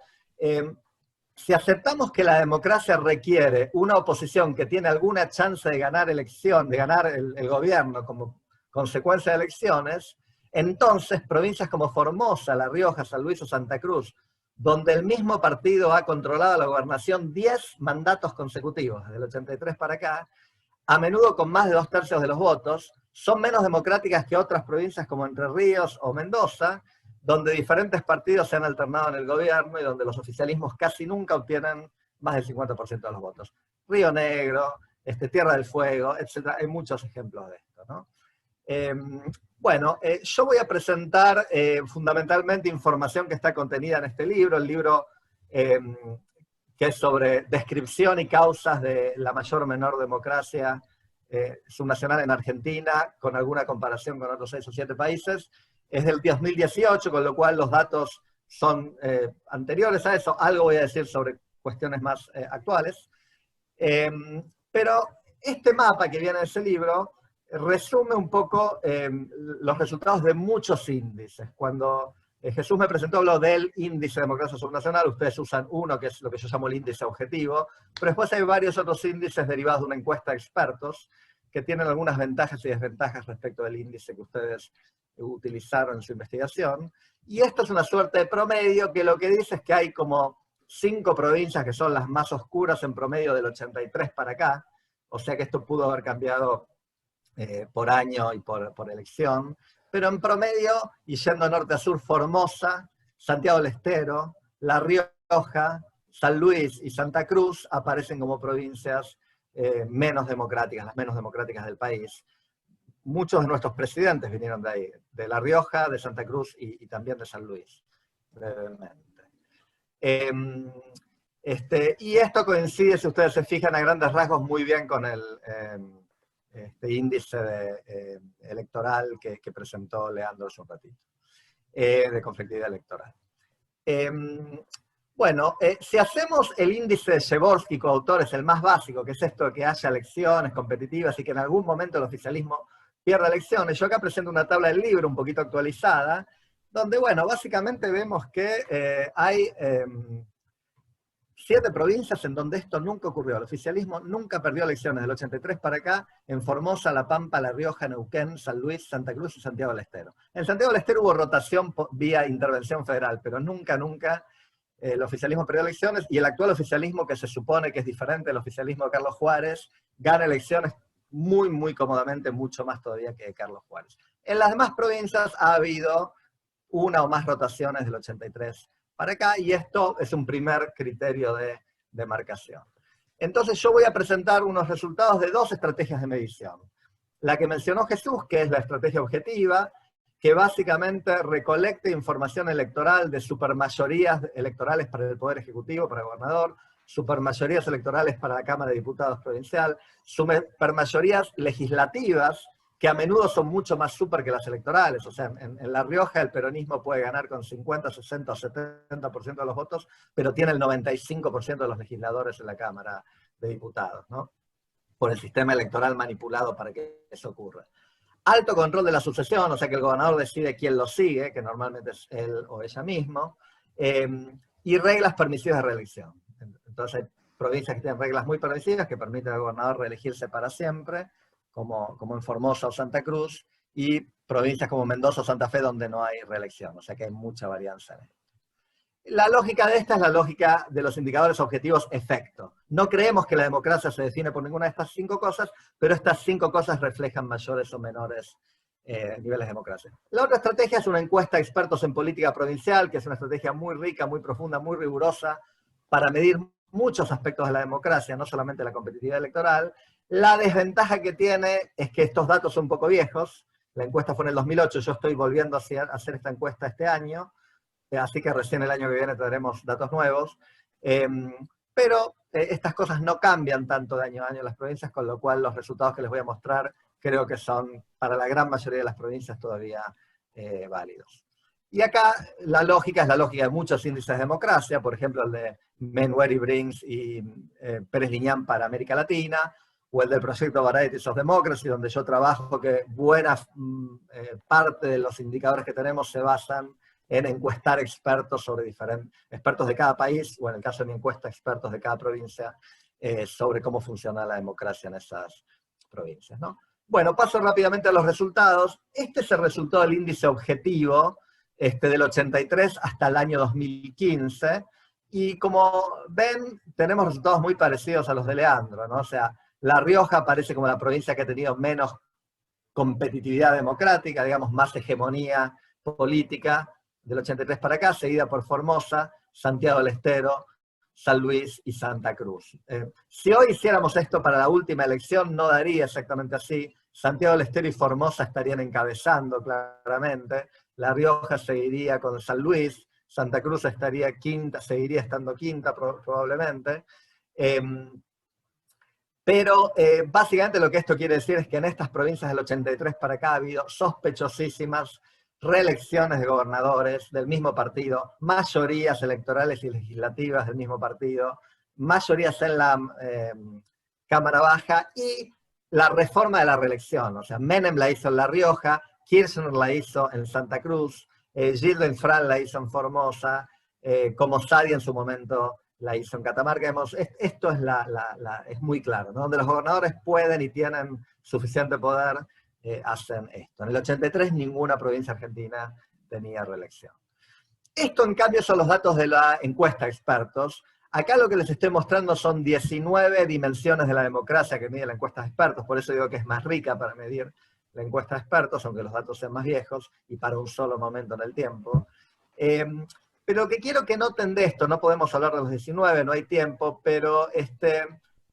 Si aceptamos que la democracia requiere una oposición que tiene alguna chance de ganar el gobierno como consecuencia de elecciones, entonces provincias como Formosa, La Rioja, San Luis o Santa Cruz, donde el mismo partido ha controlado la gobernación 10 mandatos consecutivos, desde el 83 para acá, a menudo con más de 2/3 de los votos, son menos democráticas que otras provincias como Entre Ríos o Mendoza, donde diferentes partidos se han alternado en el gobierno y donde los oficialismos casi nunca obtienen más del 50% de los votos. Río Negro, Tierra del Fuego, etc. Hay muchos ejemplos de esto, ¿no? Yo voy a presentar fundamentalmente información que está contenida en este libro. El libro que es sobre descripción y causas de la mayor o menor democracia subnacional en Argentina, con alguna comparación con otros 6 o 7 países. Es del 2018, con lo cual los datos son anteriores a eso. Algo voy a decir sobre cuestiones más actuales. Pero este mapa que viene en ese libro resume un poco los resultados de muchos índices. Cuando Jesús me presentó, habló del índice de democracia subnacional, ustedes usan uno, que es lo que yo llamo el índice objetivo, pero después hay varios otros índices derivados de una encuesta de expertos que tienen algunas ventajas y desventajas respecto del índice que ustedes utilizaron en su investigación. Y esto es una suerte de promedio que lo que dice es que hay como 5 provincias que son las más oscuras en promedio del 83 para acá, o sea que esto pudo haber cambiado por año y por elección, pero en promedio, y yendo norte a sur, Formosa, Santiago del Estero, La Rioja, San Luis y Santa Cruz aparecen como provincias menos democráticas, las menos democráticas del país. Muchos de nuestros presidentes vinieron de ahí, de La Rioja, de Santa Cruz y también de San Luis, brevemente. Y esto coincide, si ustedes se fijan a grandes rasgos, muy bien con el índice electoral que presentó Leandro hace un ratito, de conflictividad electoral. Si hacemos el índice de Przeworski, coautores, el más básico, que es esto de que haya elecciones competitivas y que en algún momento el oficialismo pierda elecciones, yo acá presento una tabla del libro un poquito actualizada, donde, bueno, básicamente vemos que hay 7 provincias en donde esto nunca ocurrió. El oficialismo nunca perdió elecciones del 83 para acá, en Formosa, La Pampa, La Rioja, Neuquén, San Luis, Santa Cruz y Santiago del Estero. En Santiago del Estero hubo rotación vía intervención federal, pero nunca el oficialismo perdió elecciones, y el actual oficialismo, que se supone que es diferente del oficialismo de Carlos Juárez, gana elecciones muy, muy cómodamente, mucho más todavía que Carlos Juárez. En las demás provincias ha habido una o más rotaciones del 83 para acá, y esto es un primer criterio de demarcación. Entonces yo voy a presentar unos resultados de 2 estrategias de medición. La que mencionó Jesús, que es la estrategia objetiva, que básicamente recolecta información electoral de supermayorías electorales para el Poder Ejecutivo, para el gobernador, supermayorías electorales para la Cámara de Diputados provincial, supermayorías legislativas, que a menudo son mucho más super que las electorales. O sea, en La Rioja el peronismo puede ganar con 50, 60 o 70% de los votos, pero tiene el 95% de los legisladores en la Cámara de Diputados, ¿no? Por el sistema electoral manipulado para que eso ocurra. Alto control de la sucesión, o sea que el gobernador decide quién lo sigue, que normalmente es él o ella mismo, y reglas permisivas de reelección. Entonces hay provincias que tienen reglas muy permisivas que permiten al gobernador reelegirse para siempre, como en Formosa o Santa Cruz, y provincias como Mendoza o Santa Fe donde no hay reelección, o sea que hay mucha varianza en esto. La lógica de esta es la lógica de los indicadores objetivos efecto. No creemos que la democracia se define por ninguna de estas 5 cosas, pero estas 5 cosas reflejan mayores o menores niveles de democracia. La otra estrategia es una encuesta de expertos en política provincial, que es una estrategia muy rica, muy profunda, muy rigurosa, para medir muchos aspectos de la democracia, no solamente la competitividad electoral. La desventaja que tiene es que estos datos son un poco viejos. La encuesta fue en el 2008, yo estoy volviendo a hacer esta encuesta este año, así que recién el año que viene tendremos datos nuevos, pero estas cosas no cambian tanto de año a año en las provincias, con lo cual los resultados que les voy a mostrar creo que son, para la gran mayoría de las provincias, todavía válidos. Y acá la lógica es la lógica de muchos índices de democracia, por ejemplo el de Menweri, Brings y Pérez Liñán para América Latina, o el del proyecto Varieties of Democracy, donde yo trabajo, que buena parte de los indicadores que tenemos se basan en encuestar expertos expertos de cada país, o en el caso de mi encuesta, expertos de cada provincia, sobre cómo funciona la democracia en esas provincias, ¿no? Bueno, paso rápidamente a los resultados. Este es el resultado del índice objetivo, del 83 hasta el año 2015, y como ven, tenemos resultados muy parecidos a los de Leandro, ¿no? O sea, La Rioja aparece como la provincia que ha tenido menos competitividad democrática, digamos, más hegemonía política, del 83 para acá, seguida por Formosa, Santiago del Estero, San Luis y Santa Cruz. Si hoy hiciéramos esto para la última elección, no daría exactamente así. Santiago del Estero y Formosa estarían encabezando claramente, La Rioja seguiría con San Luis, Santa Cruz estaría quinta, seguiría estando quinta probablemente. Pero básicamente lo que esto quiere decir es que en estas provincias del 83 para acá ha habido sospechosísimas reelecciones de gobernadores del mismo partido, mayorías electorales y legislativas del mismo partido, mayorías en la Cámara Baja y la reforma de la reelección. O sea, Menem la hizo en La Rioja, Kirchner la hizo en Santa Cruz, Gildo Infran la hizo en Formosa, como Sadi en su momento la hizo en Catamarca. Esto es, es muy claro, ¿no? Donde los gobernadores pueden y tienen suficiente poder, hacen esto. En el 83 ninguna provincia argentina tenía reelección. Esto, en cambio, son los datos de la encuesta de expertos. Acá lo que les estoy mostrando son 19 dimensiones de la democracia que mide la encuesta de expertos, por eso digo que es más rica para medir la encuesta de expertos, aunque los datos sean más viejos, y para un solo momento en el tiempo. Pero lo que quiero que noten de esto, no podemos hablar de los 19, no hay tiempo, pero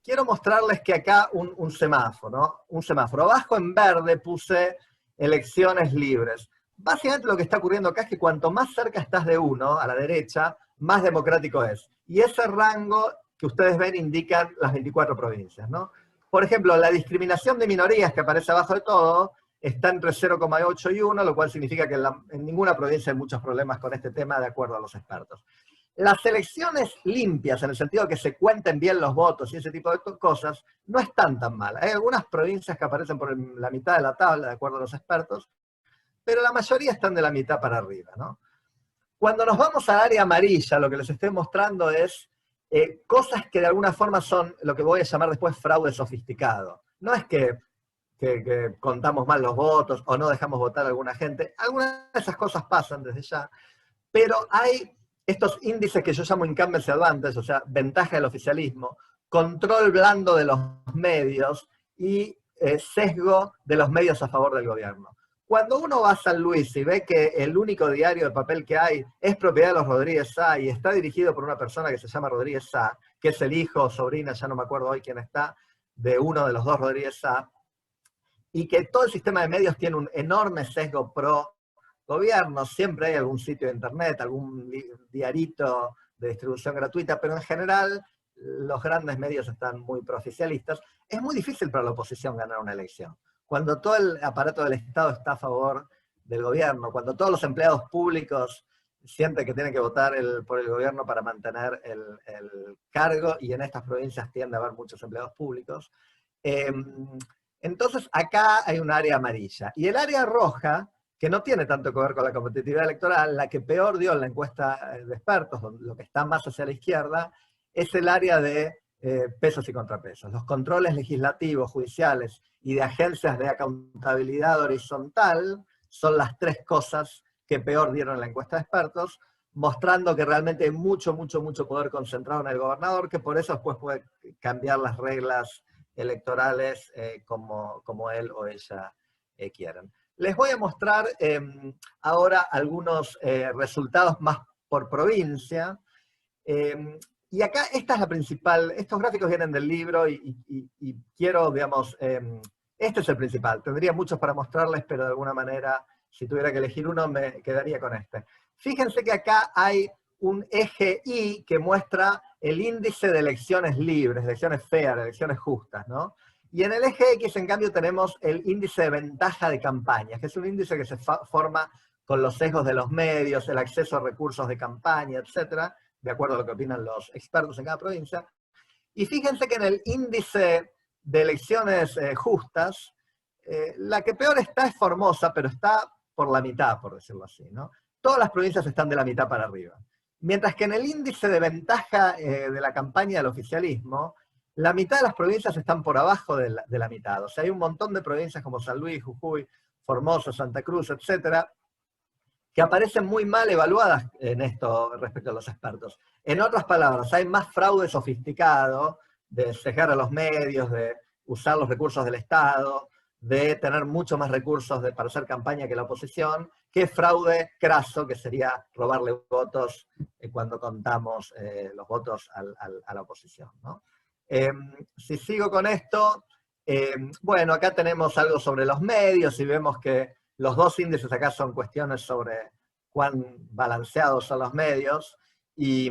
quiero mostrarles que acá un semáforo, ¿no? Un semáforo. Abajo en verde puse elecciones libres. Básicamente lo que está ocurriendo acá es que cuanto más cerca estás de uno, a la derecha, más democrático es. Y ese rango que ustedes ven indican las 24 provincias, ¿no? Por ejemplo, la discriminación de minorías que aparece abajo de todo está entre 0,8 y 1, lo cual significa que en ninguna provincia hay muchos problemas con este tema, de acuerdo a los expertos. Las elecciones limpias, en el sentido de que se cuenten bien los votos y ese tipo de cosas, no están tan mal. Hay algunas provincias que aparecen por la mitad de la tabla, de acuerdo a los expertos, pero la mayoría están de la mitad para arriba, ¿no? Cuando nos vamos al área amarilla, lo que les estoy mostrando es cosas que de alguna forma son lo que voy a llamar después fraude sofisticado. No es que contamos mal los votos o no dejamos votar a alguna gente. Algunas de esas cosas pasan desde ya, pero hay estos índices que yo llamo incumbency advantage, o sea, ventaja del oficialismo, control blando de los medios y sesgo de los medios a favor del gobierno. Cuando uno va a San Luis y ve que el único diario de papel que hay es propiedad de los Rodríguez Sá y está dirigido por una persona que se llama Rodríguez Sá, que es el hijo o sobrina, ya no me acuerdo hoy quién está, de uno de los dos Rodríguez Sá, y que todo el sistema de medios tiene un enorme sesgo pro gobierno, siempre hay algún sitio de internet, algún diarito de distribución gratuita, pero en general los grandes medios están muy pro-oficialistas. Es muy difícil para la oposición ganar una elección. Cuando todo el aparato del Estado está a favor del gobierno, cuando todos los empleados públicos sienten que tienen que votar por el gobierno para mantener el cargo, y en estas provincias tiende a haber muchos empleados públicos, entonces acá hay un área amarilla. Y el área roja, que no tiene tanto que ver con la competitividad electoral, la que peor dio en la encuesta de expertos, lo que está más hacia la izquierda, es el área de pesos y contrapesos. Los controles legislativos, judiciales y de agencias de accountabilidad horizontal son las tres cosas que peor dieron en la encuesta de expertos, mostrando que realmente hay mucho poder concentrado en el gobernador, que por eso después puede cambiar las reglas electorales como él o ella quieran. Les voy a mostrar ahora algunos resultados más por provincia. Y acá esta es la principal, estos gráficos vienen del libro y quiero, digamos, este es el principal. Tendría muchos para mostrarles, pero de alguna manera, si tuviera que elegir uno, me quedaría con este. Fíjense que acá hay un eje Y que muestra el índice de elecciones libres, elecciones fair, elecciones justas, ¿no? Y en el eje X, en cambio, tenemos el índice de ventaja de campañas, que es un índice que se forma con los sesgos de los medios, el acceso a recursos de campaña, etcétera, de acuerdo a lo que opinan los expertos en cada provincia. Y fíjense que en el índice de elecciones justas, la que peor está es Formosa, pero está por la mitad, por decirlo así, ¿no? Todas las provincias están de la mitad para arriba. Mientras que en el índice de ventaja de la campaña del oficialismo, la mitad de las provincias están por abajo de la mitad. O sea, hay un montón de provincias como San Luis, Jujuy, Formosa, Santa Cruz, etcétera, que aparecen muy mal evaluadas en esto respecto a los expertos. En otras palabras, hay más fraude sofisticado de sesgar a los medios, de usar los recursos del Estado, de tener mucho más recursos para hacer campaña que la oposición, que fraude craso, que sería robarle votos cuando contamos los votos a la oposición, ¿no? Si sigo con esto, bueno, acá tenemos algo sobre los medios y vemos que los dos índices acá son cuestiones sobre cuán balanceados son los medios, y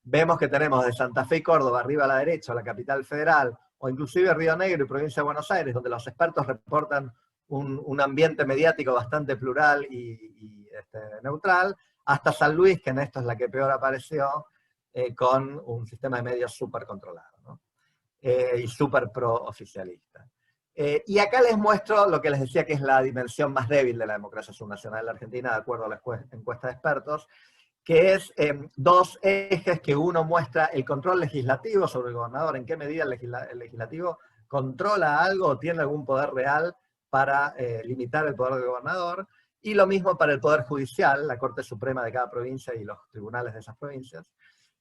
vemos que tenemos de Santa Fe y Córdoba, arriba a la derecha, la capital federal, o inclusive Río Negro y provincia de Buenos Aires, donde los expertos reportan un ambiente mediático bastante plural y neutral, hasta San Luis, que en esto es la que peor apareció, con un sistema de medios súper controlado, ¿no? Y súper pro-oficialista. Y acá les muestro lo que les decía que es la dimensión más débil de la democracia subnacional en la Argentina, de acuerdo a la encuesta de expertos, que es dos ejes que uno muestra el control legislativo sobre el gobernador, en qué medida el legislativo controla algo o tiene algún poder real para limitar el poder del gobernador, y lo mismo para el Poder Judicial, la Corte Suprema de cada provincia y los tribunales de esas provincias,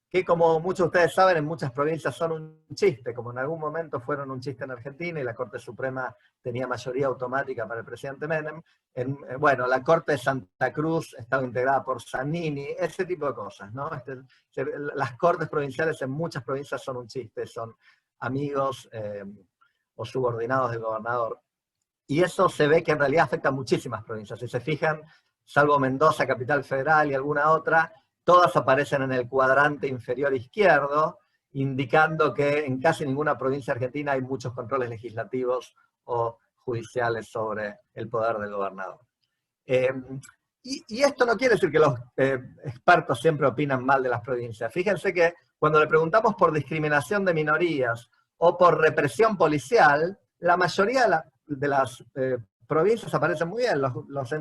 que como muchos de ustedes saben, en muchas provincias son un chiste, como en algún momento fueron un chiste en Argentina y la Corte Suprema tenía mayoría automática para el presidente Menem. Bueno, la Corte de Santa Cruz estaba integrada por Zanini, ese tipo de cosas, ¿no? Las cortes provinciales en muchas provincias son un chiste, son amigos o subordinados del gobernador. Y eso se ve que en realidad afecta a muchísimas provincias. Si se fijan, salvo Mendoza, capital federal, y alguna otra, todas aparecen en el cuadrante inferior izquierdo, indicando que en casi ninguna provincia argentina hay muchos controles legislativos o judiciales sobre el poder del gobernador. Y esto no quiere decir que los expertos siempre opinan mal de las provincias. Fíjense que cuando le preguntamos por discriminación de minorías o por represión policial, la mayoría de las provincias aparecen muy bien. Los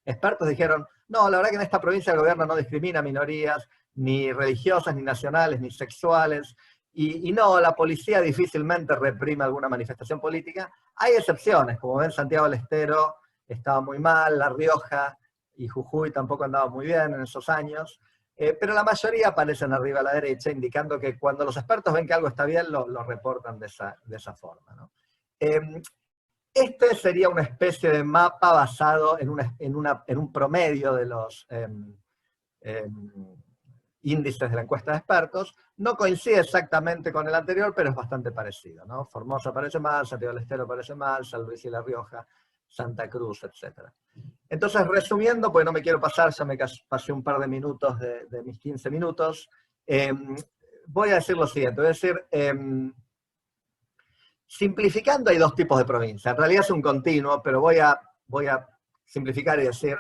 expertos dijeron, no, la verdad que en esta provincia el gobierno no discrimina minorías, ni religiosas, ni nacionales, ni sexuales, y no, la policía difícilmente reprime alguna manifestación política. Hay excepciones, como ven, Santiago del Estero estaba muy mal, La Rioja y Jujuy tampoco andaban muy bien en esos años, pero la mayoría aparecen arriba a la derecha, indicando que cuando los expertos ven que algo está bien, lo reportan de esa forma, ¿no? Este sería una especie de mapa basado en un promedio de los índices de la encuesta de expertos. No coincide exactamente con el anterior, pero es bastante parecido, ¿no? Formosa parece mal, Santiago del Estero parece mal, San Luis y La Rioja, Santa Cruz, etc. Entonces, resumiendo, porque no me quiero pasar, ya me pasé un par de minutos de mis 15 minutos, voy a decir lo siguiente, voy a decir... simplificando, hay dos tipos de provincias. En realidad es un continuo, pero voy a simplificar y decir,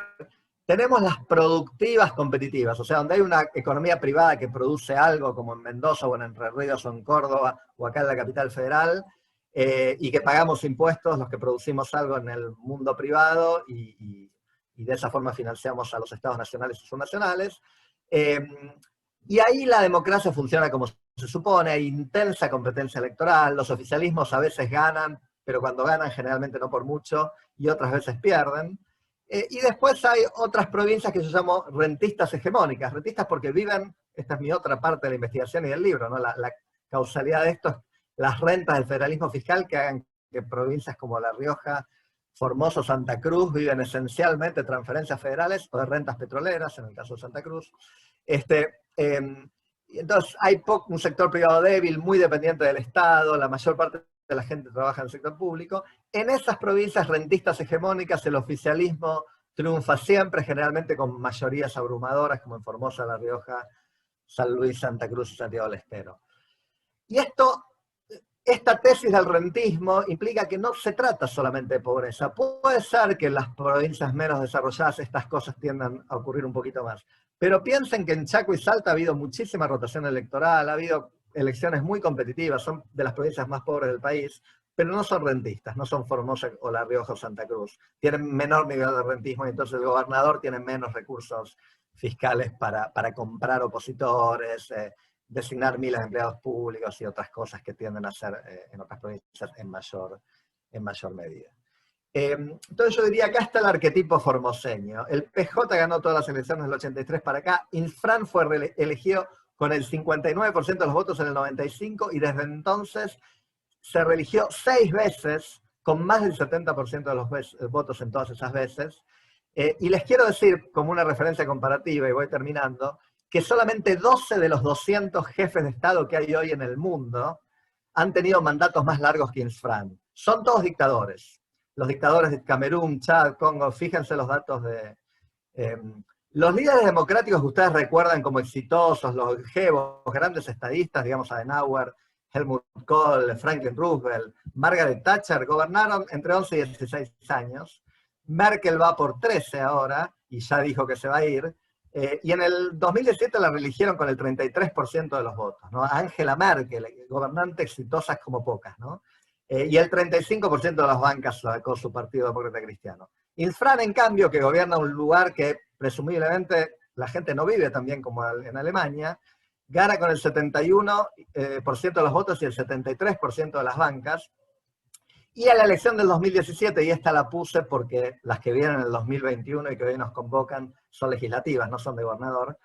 tenemos las productivas competitivas, o sea, donde hay una economía privada que produce algo, como en Mendoza o en Entre Ríos o en Córdoba, o acá en la capital federal, y que pagamos impuestos, los que producimos algo en el mundo privado, y de esa forma financiamos a los estados nacionales y subnacionales. Y ahí la democracia funciona como se supone, hay intensa competencia electoral, los oficialismos a veces ganan, pero cuando ganan generalmente no por mucho, y otras veces pierden. Y después hay otras provincias que yo llamo rentistas hegemónicas, rentistas porque viven, esta es mi otra parte de la investigación y del libro, ¿no? La causalidad de esto es las rentas del federalismo fiscal que hagan que provincias como La Rioja, Formosa o Santa Cruz viven esencialmente transferencias federales o de rentas petroleras, en el caso de Santa Cruz. Entonces hay un sector privado débil, muy dependiente del Estado, la mayor parte de la gente trabaja en el sector público. En esas provincias rentistas hegemónicas el oficialismo triunfa siempre, generalmente con mayorías abrumadoras, como en Formosa, La Rioja, San Luis, Santa Cruz y Santiago del Estero. Y esta tesis del rentismo implica que no se trata solamente de pobreza. Puede ser que en las provincias menos desarrolladas estas cosas tiendan a ocurrir un poquito más. Pero piensen que en Chaco y Salta ha habido muchísima rotación electoral, ha habido elecciones muy competitivas, son de las provincias más pobres del país, pero no son rentistas, no son Formosa o La Rioja o Santa Cruz. Tienen menor nivel de rentismo y entonces el gobernador tiene menos recursos fiscales para comprar opositores, designar miles de empleados públicos y otras cosas que tienden a hacer en otras provincias en mayor medida. Entonces yo diría, acá está el arquetipo formoseño. El PJ ganó todas las elecciones del 83 para acá, Infran fue elegido con el 59% de los votos en el 95 y desde entonces se reeligió 6 veces con más del 70% de los votos en todas esas veces. Y les quiero decir, como una referencia comparativa, y voy terminando, que solamente 12 de los 200 jefes de Estado que hay hoy en el mundo han tenido mandatos más largos que Infran. Son todos dictadores. Los dictadores de Camerún, Chad, Congo, fíjense los datos Los líderes democráticos que ustedes recuerdan como exitosos, los longevos, grandes estadistas, digamos Adenauer, Helmut Kohl, Franklin Roosevelt, Margaret Thatcher, gobernaron entre 11 y 16 años. Merkel va por 13 ahora, y ya dijo que se va a ir. Y en el 2017 la reeligieron con el 33% de los votos, ¿no? Angela Merkel, gobernante exitosa como pocas, ¿no? Y el 35% de las bancas sacó su Partido Demócrata Cristiano. Infran, en cambio, que gobierna un lugar que presumiblemente la gente no vive tan bien como en Alemania, gana con el 71% de los votos y el 73% de las bancas. Y a la elección del 2017, y esta la puse porque las que vienen en el 2021 y que hoy nos convocan son legislativas, no son de gobernador,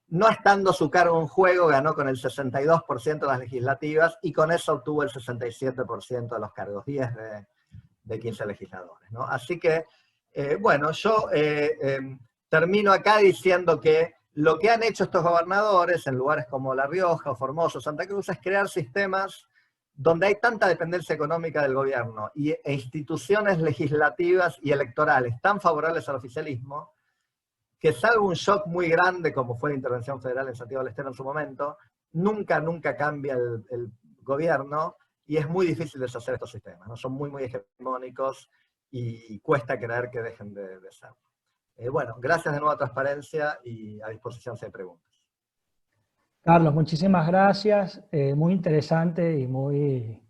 no estando su cargo en juego, ganó con el 62% de las legislativas y con eso obtuvo el 67% de los cargos, 10 de 15 legisladores, ¿no? Así que, bueno, yo termino acá diciendo que lo que han hecho estos gobernadores en lugares como La Rioja, o Formosa, o Santa Cruz, es crear sistemas donde hay tanta dependencia económica del gobierno e instituciones legislativas y electorales tan favorables al oficialismo, que salvo un shock muy grande, como fue la intervención federal en Santiago del Estero en su momento, nunca cambia el gobierno, y es muy difícil deshacer estos sistemas, ¿no? Son muy hegemónicos y cuesta creer que dejen de ser. Bueno, gracias de nuevo a Transparencia y a disposición si hay preguntas. Carlos, muchísimas gracias. Muy interesante y muy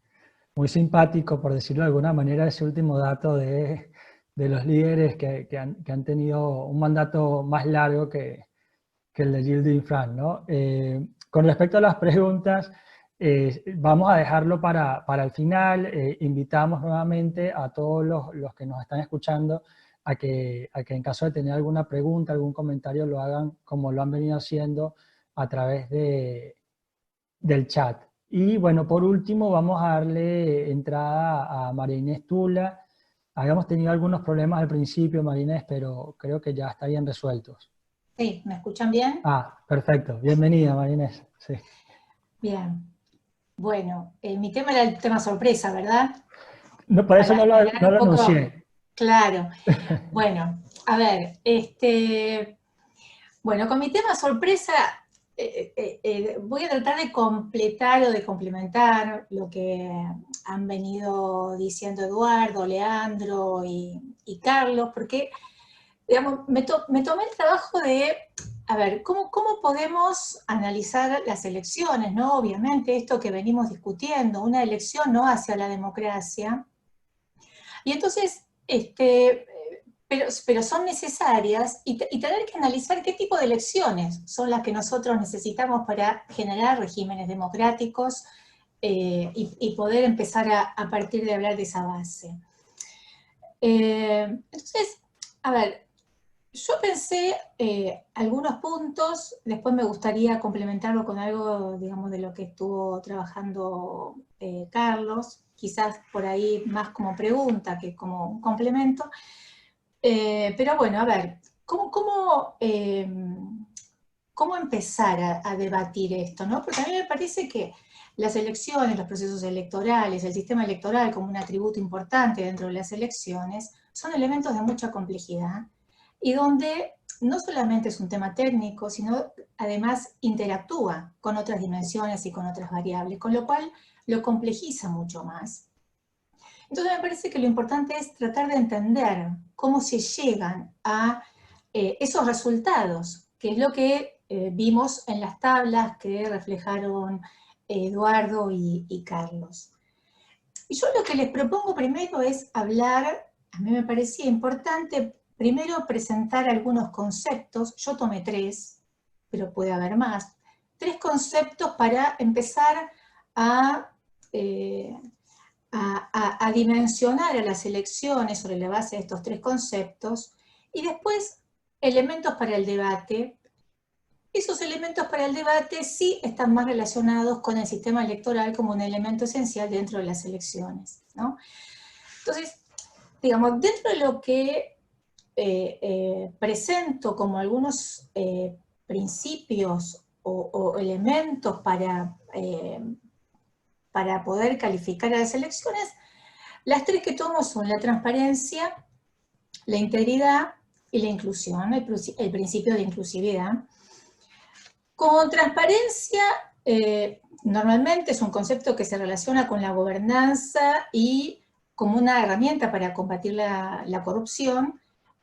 simpático, por decirlo de alguna manera, ese último dato de los líderes que han tenido un mandato más largo que el de Gilles Infran, ¿no? Con respecto a las preguntas, vamos a dejarlo para el final. Invitamos nuevamente a todos los que nos están escuchando a que en caso de tener alguna pregunta, algún comentario, lo hagan como lo han venido haciendo a través del chat. Y bueno, por último vamos a darle entrada a María Inés Tula. Habíamos tenido algunos problemas al principio, María Inés, pero creo que ya estarían resueltos. Sí, ¿me escuchan bien? Ah, perfecto. Bienvenida, María Inés. Sí. Bien. Bueno, mi tema era el tema sorpresa, ¿verdad? No, por eso no lo anuncié. Claro. Bueno, a ver, bueno, con mi tema sorpresa voy a tratar de completar o de complementar lo que han venido diciendo Eduardo, Leandro y Carlos, porque, digamos, me tomé el trabajo de, a ver, ¿cómo podemos analizar las elecciones, ¿no? Obviamente, esto que venimos discutiendo, una elección no hacia la democracia. Y entonces, pero son necesarias y tener que analizar qué tipo de elecciones son las que nosotros necesitamos para generar regímenes democráticos y poder empezar a partir de hablar de esa base. Entonces, a ver, yo pensé algunos puntos, después me gustaría complementarlo con algo, digamos, de lo que estuvo trabajando Carlos, quizás por ahí más como pregunta que como un complemento. Pero bueno, a ver, ¿cómo empezar a debatir esto, ¿no? Porque a mí me parece que las elecciones, los procesos electorales, el sistema electoral como un atributo importante dentro de las elecciones, son elementos de mucha complejidad y donde no solamente es un tema técnico, sino además interactúa con otras dimensiones y con otras variables, con lo cual lo complejiza mucho más. Entonces me parece que lo importante es tratar de entender cómo se llegan a esos resultados, que es lo que vimos en las tablas que reflejaron Eduardo y Carlos. Y yo lo que les propongo primero es hablar, a mí me parecía importante, primero presentar algunos conceptos, yo tomé 3, pero puede haber más, 3 conceptos para empezar a dimensionar a las elecciones sobre la base de estos 3 conceptos, y después elementos para el debate. Esos elementos para el debate sí están más relacionados con el sistema electoral como un elemento esencial dentro de las elecciones, ¿no? Entonces, digamos, dentro de lo que presento como algunos principios o elementos para poder calificar a las elecciones, las 3 que tomo son la transparencia, la integridad y la inclusión, el principio de inclusividad. Con transparencia, normalmente es un concepto que se relaciona con la gobernanza y como una herramienta para combatir la corrupción,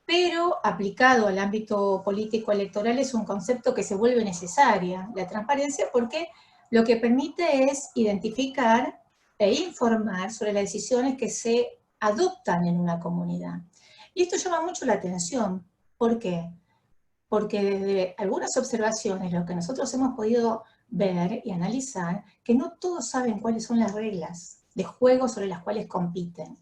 pero aplicado al ámbito político electoral es un concepto que se vuelve necesaria, la transparencia, porque lo que permite es identificar e informar sobre las decisiones que se adoptan en una comunidad. Y esto llama mucho la atención. ¿Por qué? Porque desde algunas observaciones, lo que nosotros hemos podido ver y analizar, que no todos saben cuáles son las reglas de juego sobre las cuales compiten.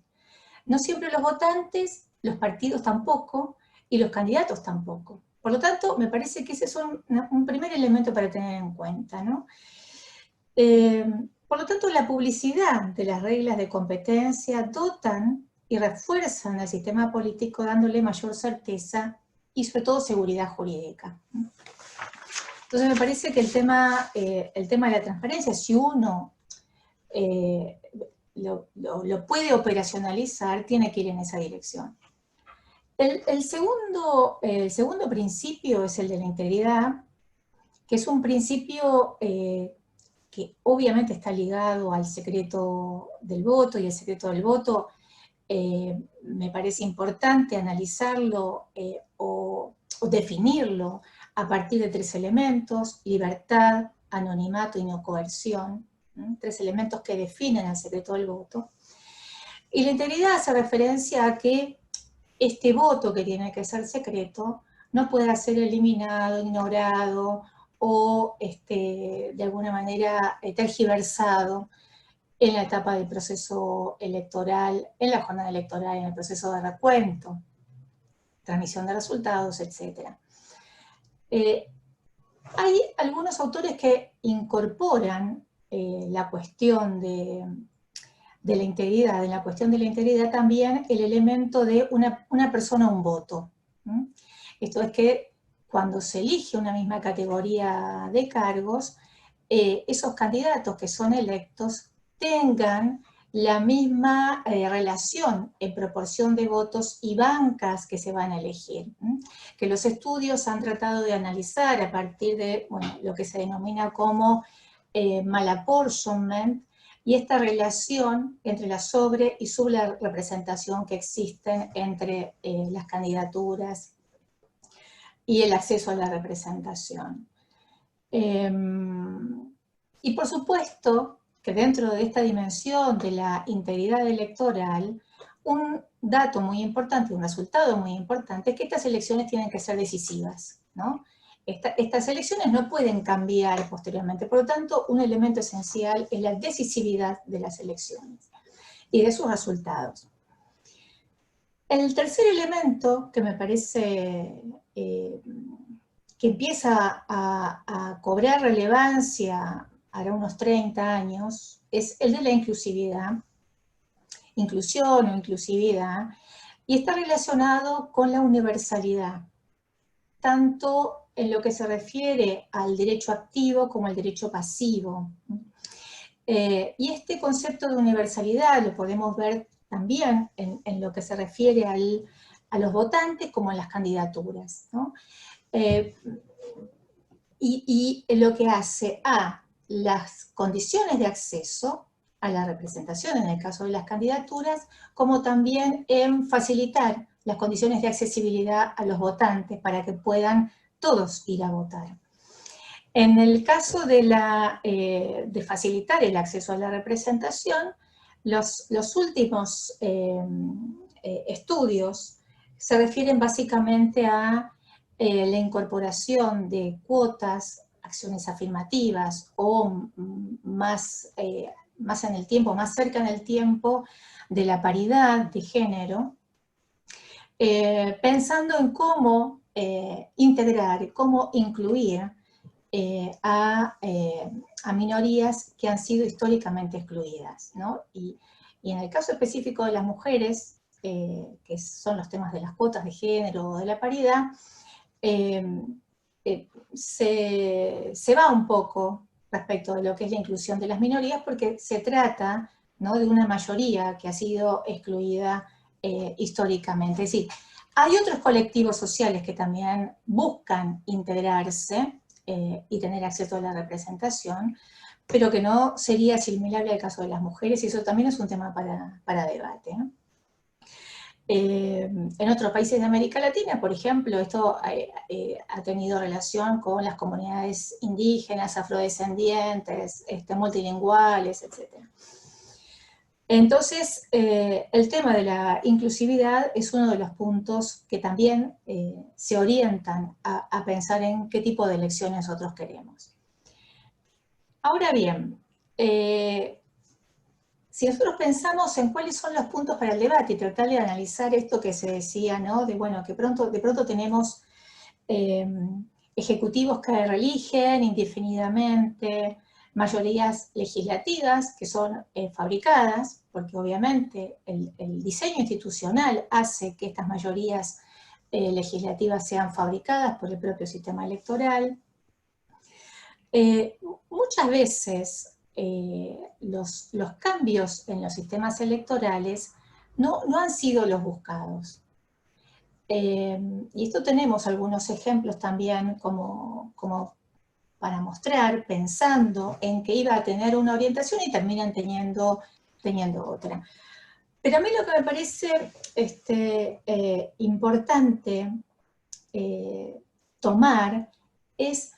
No siempre los votantes, los partidos tampoco, y los candidatos tampoco. Por lo tanto, me parece que ese es un primer elemento para tener en cuenta, ¿no? Por lo tanto, la publicidad de las reglas de competencia dotan y refuerzan al sistema político dándole mayor certeza y sobre todo seguridad jurídica. Entonces me parece que el tema de la transparencia, si uno lo puede operacionalizar, tiene que ir en esa dirección. El segundo principio es el de la integridad, que es un principio que obviamente está ligado al secreto del voto, y el secreto del voto me parece importante analizarlo o definirlo a partir de 3 elementos: libertad, anonimato y no coerción, 3 elementos que definen el secreto del voto. Y la integridad hace referencia a que este voto, que tiene que ser secreto, no pueda ser eliminado, ignorado o de alguna manera tergiversado en la etapa del proceso electoral, en la jornada electoral, en el proceso de recuento, transmisión de resultados, etc. Hay algunos autores que incorporan la cuestión de la integridad, en la cuestión de la integridad también el elemento de una persona, un voto. Esto es que cuando se elige una misma categoría de cargos, esos candidatos que son electos tengan la misma relación en proporción de votos y bancas que se van a elegir, que los estudios han tratado de analizar a partir de lo que se denomina como malapportionment, y esta relación entre la sobre- y subrepresentación que existen entre las candidaturas y el acceso a la representación. Y por supuesto que dentro de esta dimensión de la integridad electoral, un dato muy importante, un resultado muy importante, es que estas elecciones tienen que ser decisivas, ¿no? Estas elecciones no pueden cambiar posteriormente, por lo tanto, un elemento esencial es la decisividad de las elecciones y de sus resultados. El tercer elemento que me parece que empieza a cobrar relevancia hará unos 30 años, es el de la inclusividad, inclusión o inclusividad, y está relacionado con la universalidad, tanto en lo que se refiere al derecho activo como al derecho pasivo. Y este concepto de universalidad lo podemos ver también en lo que se refiere a los votantes como en las candidaturas, ¿no? Y lo que hace a las condiciones de acceso a la representación, en el caso de las candidaturas, como también en facilitar las condiciones de accesibilidad a los votantes para que puedan todos ir a votar. En el caso de facilitar el acceso a la representación, los últimos estudios se refieren básicamente a la incorporación de cuotas, acciones afirmativas o más en el tiempo, más cerca en el tiempo de la paridad de género, pensando en cómo integrar, cómo incluir a minorías que han sido históricamente excluidas, ¿no? Y en el caso específico de las mujeres, que son los temas de las cuotas de género o de la paridad, se va un poco respecto de lo que es la inclusión de las minorías, porque se trata, ¿no?, de una mayoría que ha sido excluida históricamente. Es decir, Hay otros colectivos sociales que también buscan integrarse y tener acceso a la representación, pero que no sería asimilable al caso de las mujeres, y eso también es un tema para debate, ¿no? En otros países de América Latina, por ejemplo, esto ha tenido relación con las comunidades indígenas, afrodescendientes, multilingüales, etc. Entonces, el tema de la inclusividad es uno de los puntos que también se orientan a pensar en qué tipo de elecciones nosotros queremos. Ahora bien, si nosotros pensamos en cuáles son los puntos para el debate y tratar de analizar esto que se decía, ¿no? De bueno, que de pronto tenemos ejecutivos que reeligen indefinidamente, mayorías legislativas que son fabricadas, porque obviamente el diseño institucional hace que estas mayorías legislativas sean fabricadas por el propio sistema electoral. Muchas veces los cambios en los sistemas electorales no han sido los buscados. Y esto tenemos algunos ejemplos también como para mostrar, pensando en que iba a tener una orientación y terminan teniendo otra. Pero a mí lo que me parece importante tomar es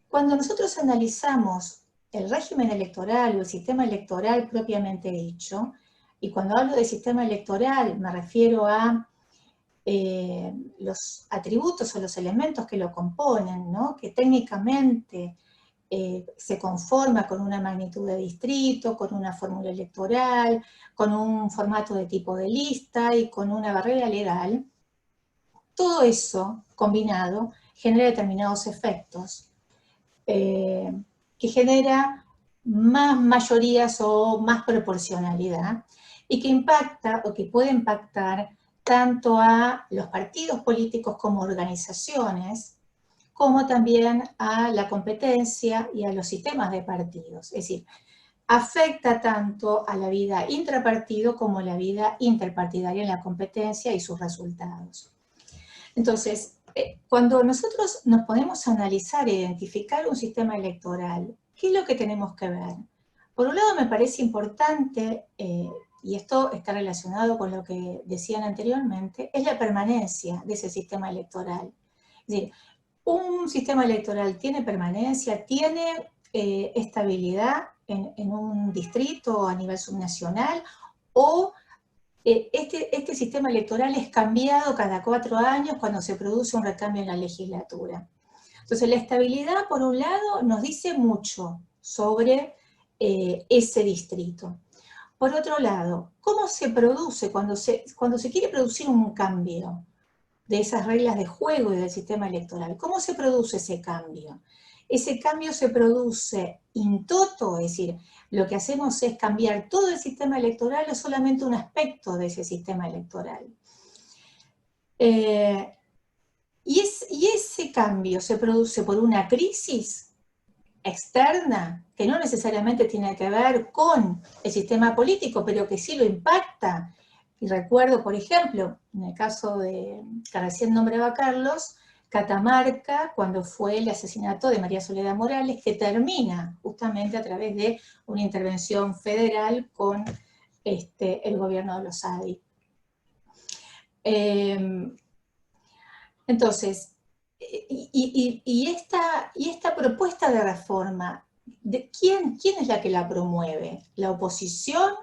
cuando nosotros analizamos el régimen electoral o el sistema electoral propiamente dicho, y cuando hablo de sistema electoral me refiero a los atributos o los elementos que lo componen, ¿no? Que técnicamente se conforma con una magnitud de distrito, con una fórmula electoral, con un formato de tipo de lista y con una barrera legal. Todo eso combinado genera determinados efectos que genera más mayorías o más proporcionalidad y que impacta o que puede impactar tanto a los partidos políticos como organizaciones, como también a la competencia y a los sistemas de partidos. Es decir, afecta tanto a la vida intrapartido como a la vida interpartidaria en la competencia y sus resultados. Entonces, cuando nosotros nos podemos analizar e identificar un sistema electoral, ¿qué es lo que tenemos que ver? Por un lado me parece importante, y esto está relacionado con lo que decían anteriormente, es la permanencia de ese sistema electoral. Es decir, un sistema electoral tiene permanencia, tiene estabilidad en un distrito a nivel subnacional, o este sistema electoral es cambiado cada 4 años cuando se produce un recambio en la legislatura. Entonces la estabilidad, por un lado, nos dice mucho sobre ese distrito. Por otro lado, ¿cómo se produce cuando se quiere producir un cambio de esas reglas de juego y del sistema electoral? ¿Cómo se produce ese cambio? Ese cambio se produce in toto, es decir, lo que hacemos es cambiar todo el sistema electoral o solamente un aspecto de ese sistema electoral. Y ese cambio se produce por una crisis externa, que no necesariamente tiene que ver con el sistema político, pero que sí lo impacta. Y recuerdo, por ejemplo, en el caso que recién nombraba Carlos, Catamarca, cuando fue el asesinato de María Soledad Morales, que termina justamente a través de una intervención federal con el gobierno de los ADI. Entonces, y esta propuesta de reforma, ¿quién es la que la promueve? ¿La oposición?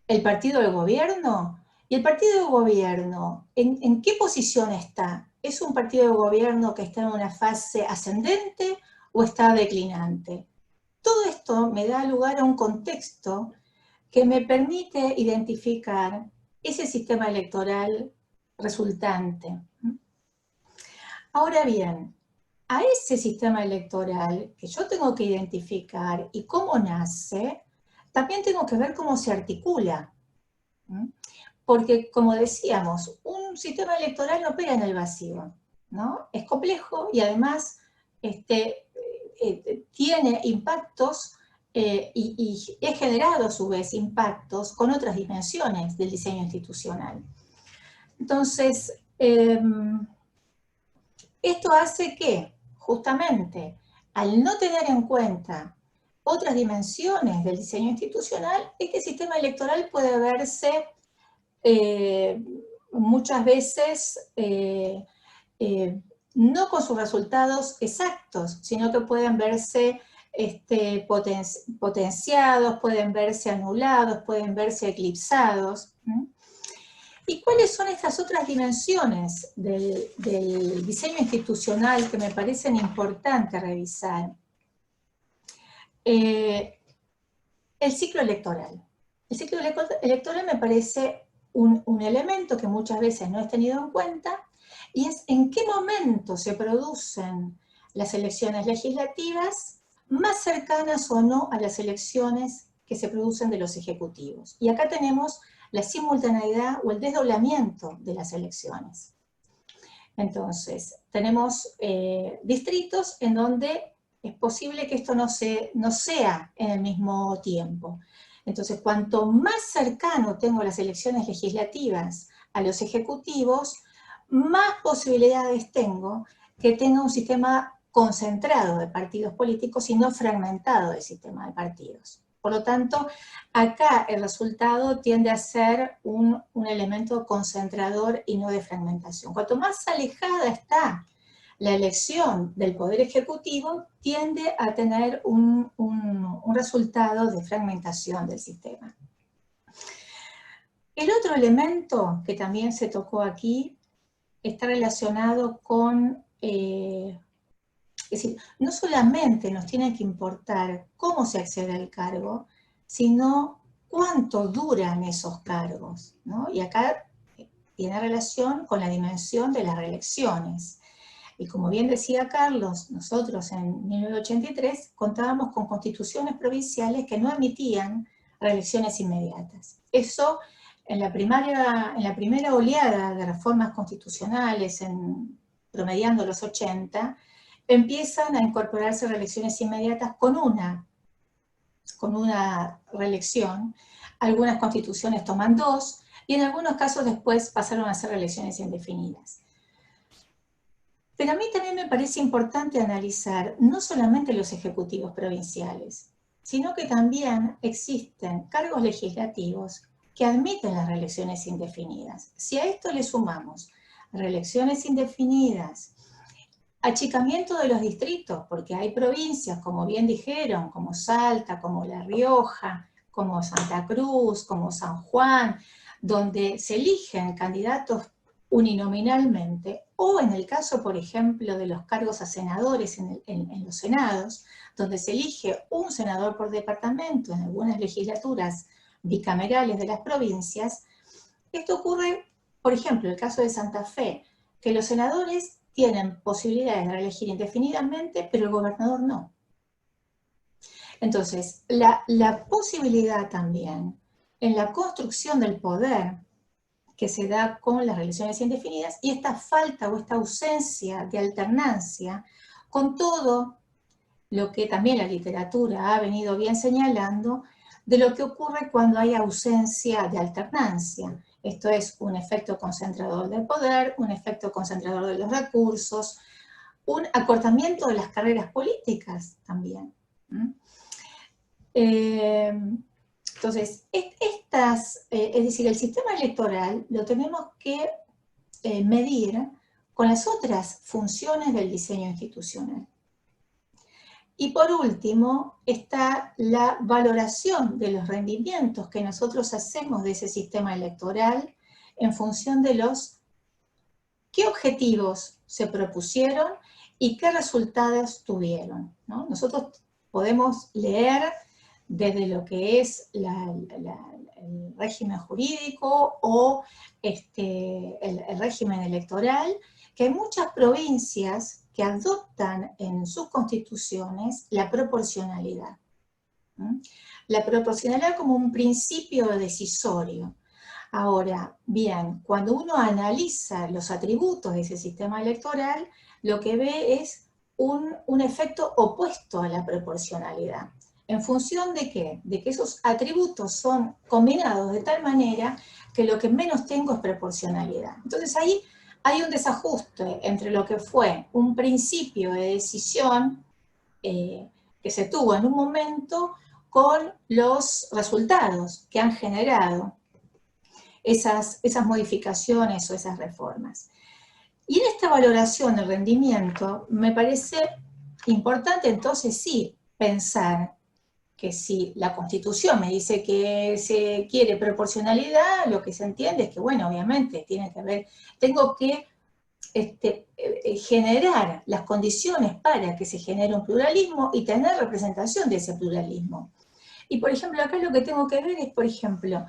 ¿El partido del gobierno? ¿Y el partido del gobierno en qué posición está? ¿Es un partido de gobierno que está en una fase ascendente o está declinante? Todo esto me da lugar a un contexto que me permite identificar ese sistema electoral resultante. Ahora bien, a ese sistema electoral que yo tengo que identificar y cómo nace, también tengo que ver cómo se articula. Porque, como decíamos, un sistema electoral no opera en el vacío, ¿no? Es complejo y además tiene impactos y he generado a su vez impactos con otras dimensiones del diseño institucional. Entonces, Esto hace que, justamente, al no tener en cuenta otras dimensiones del diseño institucional, este sistema electoral puede verse muchas veces no con sus resultados exactos, sino que pueden verse potenciados, pueden verse anulados, pueden verse eclipsados. ¿Y cuáles son estas otras dimensiones del diseño institucional que me parecen importantes revisar? El ciclo electoral. El ciclo electoral me parece un elemento que muchas veces no es tenido en cuenta, y es en qué momento se producen las elecciones legislativas más cercanas o no a las elecciones que se producen de los ejecutivos. Y acá tenemos la simultaneidad o el desdoblamiento de las elecciones. Entonces, tenemos distritos en donde es posible que esto no sea en el mismo tiempo. Entonces, cuanto más cercano tengo las elecciones legislativas a los ejecutivos, más posibilidades tengo que tenga un sistema concentrado de partidos políticos y no fragmentado del sistema de partidos. Por lo tanto, acá el resultado tiende a ser un elemento concentrador y no de fragmentación. Cuanto más alejada está la elección del Poder Ejecutivo, tiende a tener un resultado de fragmentación del sistema. El otro elemento que también se tocó aquí está relacionado con, es decir, no solamente nos tiene que importar cómo se accede al cargo, sino cuánto duran esos cargos, ¿no? Y acá tiene relación con la dimensión de las reelecciones. Y como bien decía Carlos, nosotros en 1983 contábamos con constituciones provinciales que no admitían reelecciones inmediatas. Eso en la primera oleada de reformas constitucionales, promediando los 80, empiezan a incorporarse reelecciones inmediatas con una reelección. Algunas constituciones toman 2, y en algunos casos después pasaron a ser reelecciones indefinidas. Pero a mí también me parece importante analizar no solamente los ejecutivos provinciales, sino que también existen cargos legislativos que admiten las reelecciones indefinidas. Si a esto le sumamos reelecciones indefinidas, achicamiento de los distritos, porque hay provincias, como bien dijeron, como Salta, como La Rioja, como Santa Cruz, como San Juan, donde se eligen candidatos uninominalmente, o en el caso, por ejemplo, de los cargos a senadores en los senados, donde se elige un senador por departamento en algunas legislaturas bicamerales de las provincias. Esto ocurre, por ejemplo, en el caso de Santa Fe, que los senadores tienen posibilidades de reelegir indefinidamente, pero el gobernador no. Entonces, la posibilidad también en la construcción del poder que se da con las reelecciones indefinidas, y esta falta o esta ausencia de alternancia con todo lo que también la literatura ha venido bien señalando, de lo que ocurre cuando hay ausencia de alternancia. Esto es un efecto concentrador del poder, un efecto concentrador de los recursos, un acortamiento de las carreras políticas también. Entonces, es decir, el sistema electoral lo tenemos que medir con las otras funciones del diseño institucional. Y por último, está la valoración de los rendimientos que nosotros hacemos de ese sistema electoral en función de qué objetivos se propusieron y qué resultados tuvieron, ¿no? Nosotros podemos leer desde lo que es el régimen jurídico o el régimen electoral, que hay muchas provincias que adoptan en sus constituciones la proporcionalidad. La proporcionalidad como un principio decisorio. Ahora, bien, cuando uno analiza los atributos de ese sistema electoral, lo que ve es un efecto opuesto a la proporcionalidad. ¿En función de qué? De que esos atributos son combinados de tal manera que lo que menos tengo es proporcionalidad. Entonces ahí hay un desajuste entre lo que fue un principio de decisión que se tuvo en un momento con los resultados que han generado esas modificaciones o esas reformas. Y en esta valoración del rendimiento me parece importante entonces sí pensar que si la Constitución me dice que se quiere proporcionalidad, lo que se entiende es que, bueno, obviamente tiene que haber, tengo que generar las condiciones para que se genere un pluralismo y tener representación de ese pluralismo. Y por ejemplo, acá lo que tengo que ver es, por ejemplo,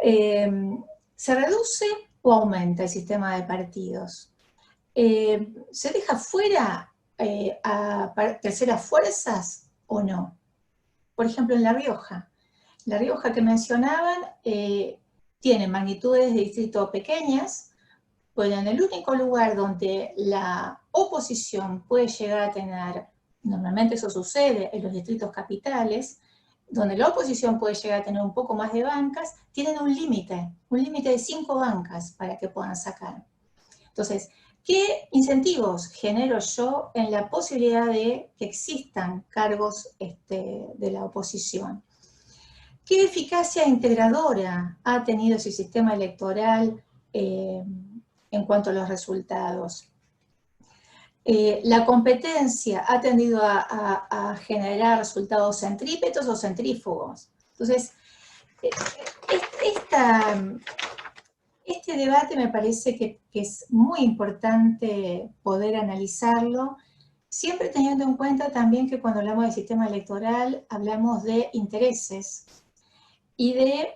¿se reduce o aumenta el sistema de partidos? ¿Se deja fuera a terceras fuerzas o no? Por ejemplo, en La Rioja. La Rioja que mencionaban tiene magnitudes de distrito pequeñas, pero en el único lugar donde la oposición puede llegar a tener, normalmente eso sucede en los distritos capitales, donde la oposición puede llegar a tener un poco más de bancas, tienen un límite de 5 bancas para que puedan sacar. Entonces, ¿qué incentivos genero yo en la posibilidad de que existan cargos de la oposición? ¿Qué eficacia integradora ha tenido ese sistema electoral en cuanto a los resultados? ¿La competencia ha tendido a generar resultados centrípetos o centrífugos? Entonces, este debate me parece que es muy importante poder analizarlo, siempre teniendo en cuenta también que cuando hablamos del sistema electoral hablamos de intereses y de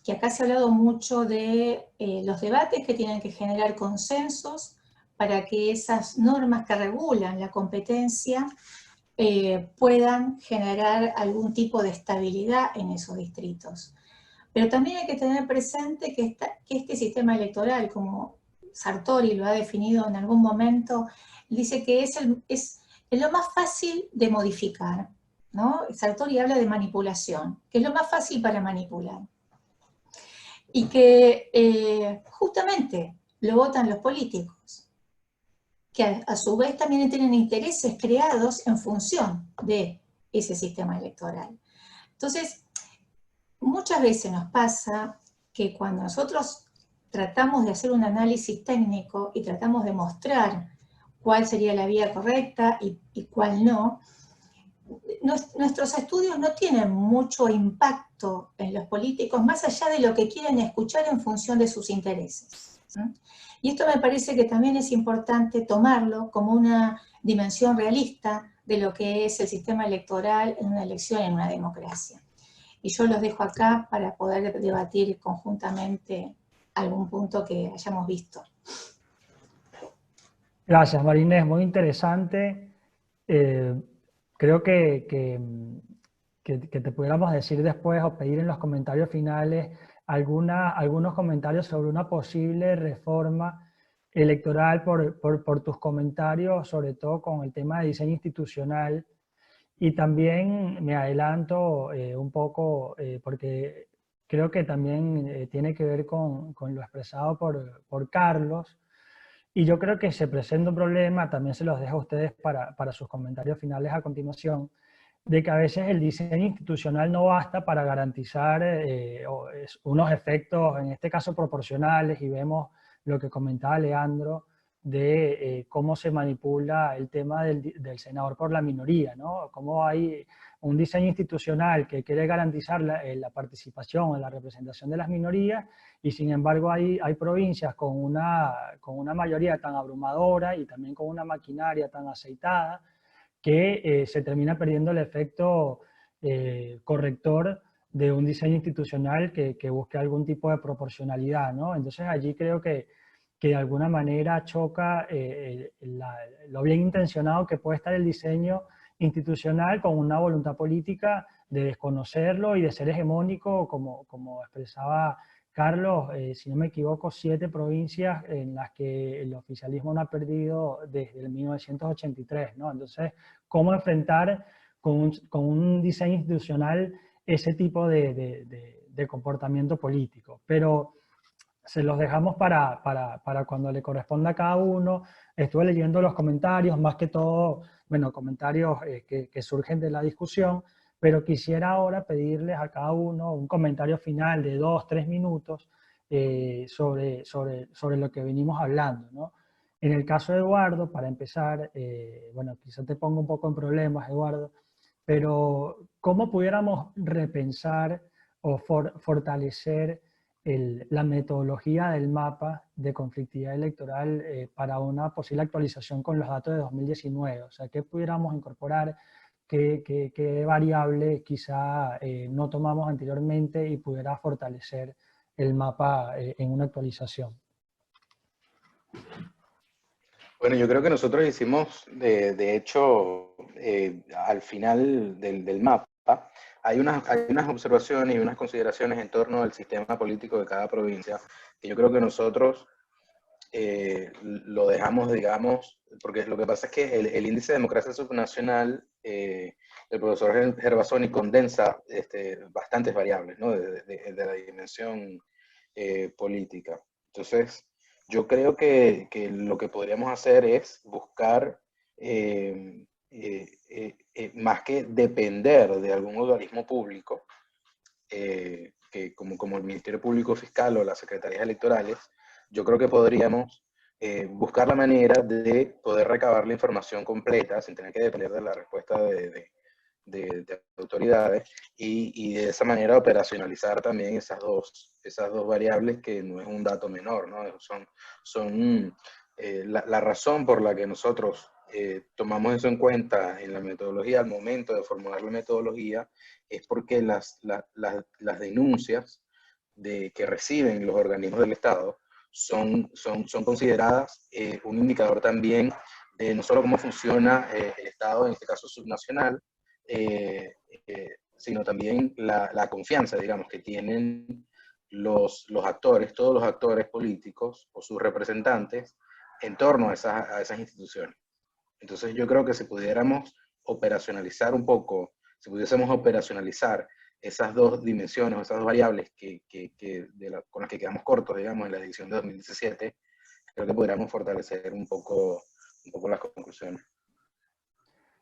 que acá se ha hablado mucho de los debates que tienen que generar consensos para que esas normas que regulan la competencia puedan generar algún tipo de estabilidad en esos distritos. Pero también hay que tener presente que este sistema electoral, como Sartori lo ha definido en algún momento, dice que es lo más fácil de modificar, ¿no? Sartori habla de manipulación, que es lo más fácil para manipular. Y que justamente lo votan los políticos, que a su vez también tienen intereses creados en función de ese sistema electoral. Entonces, muchas veces nos pasa que cuando nosotros tratamos de hacer un análisis técnico y tratamos de mostrar cuál sería la vía correcta y cuál no, nuestros estudios no tienen mucho impacto en los políticos, más allá de lo que quieren escuchar en función de sus intereses. Y esto me parece que también es importante tomarlo como una dimensión realista de lo que es el sistema electoral en una elección, en una democracia. Y yo los dejo acá para poder debatir conjuntamente algún punto que hayamos visto. Gracias, Marinés, muy interesante. Creo que te pudiéramos decir después o pedir en los comentarios finales algunos comentarios sobre una posible reforma electoral por tus comentarios, sobre todo con el tema de diseño institucional. Y también me adelanto un poco, porque creo que también tiene que ver con lo expresado por Carlos. Y yo creo que se presenta un problema, también se los dejo a ustedes para sus comentarios finales a continuación, de que a veces el diseño institucional no basta para garantizar unos efectos, en este caso proporcionales, y vemos lo que comentaba Leandro, de cómo se manipula el tema del senador por la minoría, ¿no? Cómo hay un diseño institucional que quiere garantizar la participación o la representación de las minorías, y sin embargo hay provincias con una mayoría tan abrumadora y también con una maquinaria tan aceitada que se termina perdiendo el efecto corrector de un diseño institucional que busque algún tipo de proporcionalidad, ¿no? Entonces allí creo que de alguna manera choca lo bien intencionado que puede estar el diseño institucional con una voluntad política de desconocerlo y de ser hegemónico, como expresaba Carlos, si no me equivoco, 7 provincias en las que el oficialismo no ha perdido desde el 1983, ¿no? Entonces, ¿cómo enfrentar con un diseño institucional ese tipo de comportamiento político? Pero se los dejamos para cuando le corresponda a cada uno. Estuve leyendo los comentarios, más que todo, bueno, comentarios que surgen de la discusión, pero quisiera ahora pedirles a cada uno un comentario final de 2, 3 minutos sobre lo que venimos hablando, ¿no? En el caso de Eduardo, para empezar, bueno, quizás te pongo un poco en problemas, Eduardo, pero ¿cómo pudiéramos repensar o fortalecer la metodología del mapa de conflictividad electoral para una posible actualización con los datos de 2019? O sea, ¿qué pudiéramos incorporar? ¿Qué variable quizá no tomamos anteriormente y pudiera fortalecer el mapa en una actualización? Bueno, yo creo que nosotros hicimos, de hecho, al final del mapa, hay unas observaciones y unas consideraciones en torno al sistema político de cada provincia, que yo creo que nosotros lo dejamos, digamos, porque lo que pasa es que el índice de democracia subnacional, el profesor Gervasoni condensa bastantes variables, ¿no? de la dimensión política. Entonces, yo creo que lo que podríamos hacer es buscar, más que depender de algún organismo público, que como el Ministerio Público Fiscal o las secretarías electorales, yo creo que podríamos buscar la manera de poder recabar la información completa sin tener que depender de la respuesta de autoridades y de esa manera operacionalizar también esas dos variables, que no es un dato menor, ¿no? Son la razón por la que nosotros tomamos eso en cuenta en la metodología al momento de formular la metodología, es porque las denuncias que reciben los organismos del Estado son consideradas un indicador también de no solo cómo funciona el Estado, en este caso subnacional, sino también la confianza, digamos, que tienen los actores, todos los actores políticos o sus representantes en torno a esas instituciones. Entonces yo creo que si pudiéramos operacionalizar un poco, si pudiésemos operacionalizar esas dos dimensiones, esas dos variables con las que quedamos cortos, digamos, en la edición de 2017, creo que podríamos fortalecer un poco las conclusiones.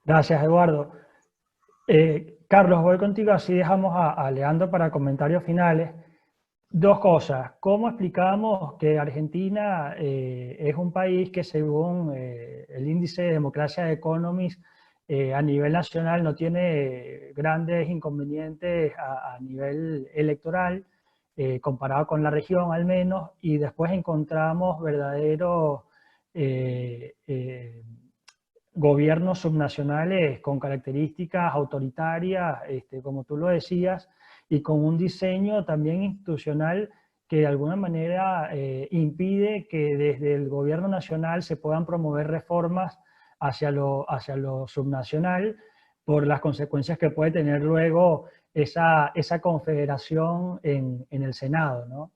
Gracias, Eduardo. Carlos, voy contigo, así dejamos a Leandro para comentarios finales. Dos cosas. ¿Cómo explicamos que Argentina es un país que, según el índice de democracia de Economist, a nivel nacional no tiene grandes inconvenientes a nivel electoral, comparado con la región al menos, y después encontramos verdaderos gobiernos subnacionales con características autoritarias, como tú lo decías, y con un diseño también institucional que de alguna manera impide que desde el gobierno nacional se puedan promover reformas hacia lo subnacional, por las consecuencias que puede tener luego esa confederación en el Senado, ¿no?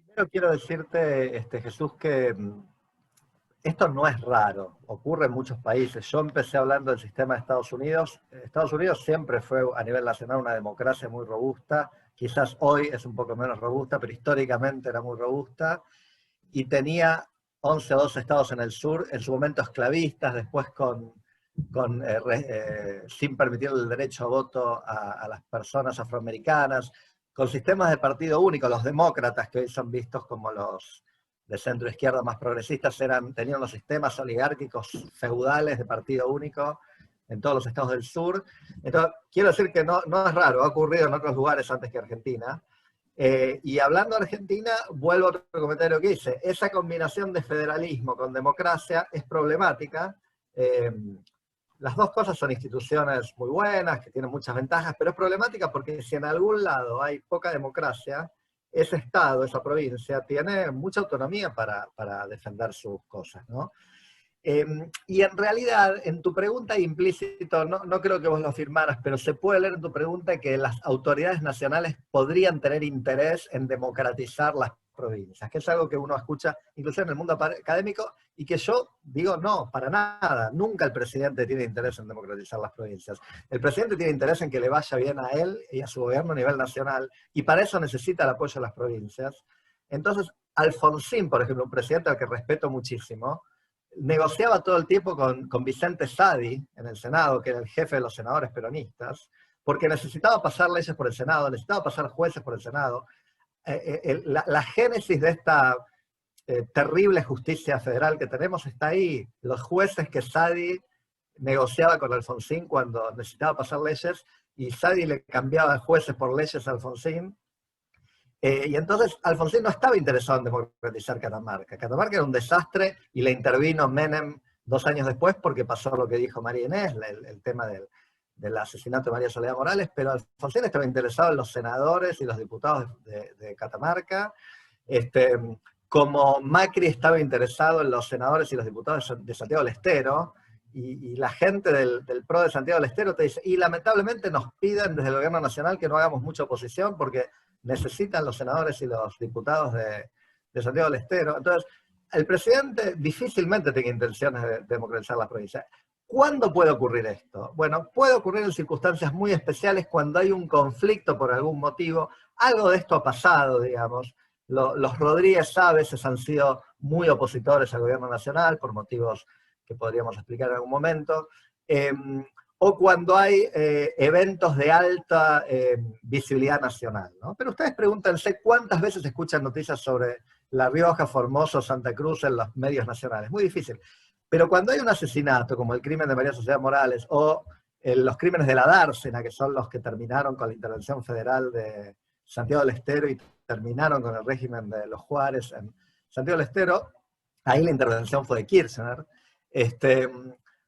Primero quiero decirte, Jesús, que esto no es raro, ocurre en muchos países. Yo empecé hablando del sistema de Estados Unidos. Estados Unidos siempre fue a nivel nacional una democracia muy robusta, quizás hoy es un poco menos robusta, pero históricamente era muy robusta, y tenía 11 o 12 estados en el sur, en su momento esclavistas, después sin permitir el derecho a voto a las personas afroamericanas, con sistemas de partido único. Los demócratas, que hoy son vistos como los de centro izquierda más progresistas, tenían los sistemas oligárquicos feudales de partido único en todos los estados del sur. Entonces, quiero decir que no es raro, ha ocurrido en otros lugares antes que Argentina. Y hablando de Argentina, vuelvo a otro comentario que hice. Esa combinación de federalismo con democracia es problemática. Las dos cosas son instituciones muy buenas, que tienen muchas ventajas, pero es problemática porque si en algún lado hay poca democracia, ese estado, esa provincia, tiene mucha autonomía para defender sus cosas, ¿no? Y en realidad, en tu pregunta implícito, no creo que vos lo afirmaras, pero se puede leer en tu pregunta que las autoridades nacionales podrían tener interés en democratizar provincias, que es algo que uno escucha incluso en el mundo académico, y que yo digo, no, para nada, nunca el presidente tiene interés en democratizar las provincias. El presidente tiene interés en que le vaya bien a él y a su gobierno a nivel nacional, y para eso necesita el apoyo de las provincias. Entonces, Alfonsín, por ejemplo, un presidente al que respeto muchísimo, negociaba todo el tiempo con Vicente Sadi en el Senado, que era el jefe de los senadores peronistas, porque necesitaba pasar leyes por el Senado, necesitaba pasar jueces por el Senado. La génesis de esta terrible justicia federal que tenemos está ahí. Los jueces que Sadi negociaba con Alfonsín cuando necesitaba pasar leyes, y Sadi le cambiaba jueces por leyes a Alfonsín. Y entonces Alfonsín no estaba interesado en democratizar Catamarca. Catamarca era un desastre y le intervino Menem 2 años después porque pasó lo que dijo María Inés, el tema del asesinato de María Soledad Morales, pero Alfonsín estaba interesado en los senadores y los diputados de Catamarca, como Macri estaba interesado en los senadores y los diputados de Santiago del Estero, y la gente del PRO de Santiago del Estero te dice, y lamentablemente nos piden desde el gobierno nacional que no hagamos mucha oposición porque necesitan los senadores y los diputados de Santiago del Estero. Entonces, el presidente difícilmente tiene intenciones de democratizar las provincias. ¿Cuándo puede ocurrir esto? Bueno, puede ocurrir en circunstancias muy especiales cuando hay un conflicto por algún motivo. Algo de esto ha pasado, digamos. Los Rodríguez a veces han sido muy opositores al gobierno nacional por motivos que podríamos explicar en algún momento. O cuando hay eventos de alta visibilidad nacional, ¿no? Pero ustedes pregúntense cuántas veces escuchan noticias sobre La Rioja, Formoso, Santa Cruz en los medios nacionales. Muy difícil. Pero cuando hay un asesinato, como el crimen de María Soledad Morales, o los crímenes de la Dársena, que son los que terminaron con la intervención federal de Santiago del Estero y terminaron con el régimen de los Juárez en Santiago del Estero, ahí la intervención fue de Kirchner.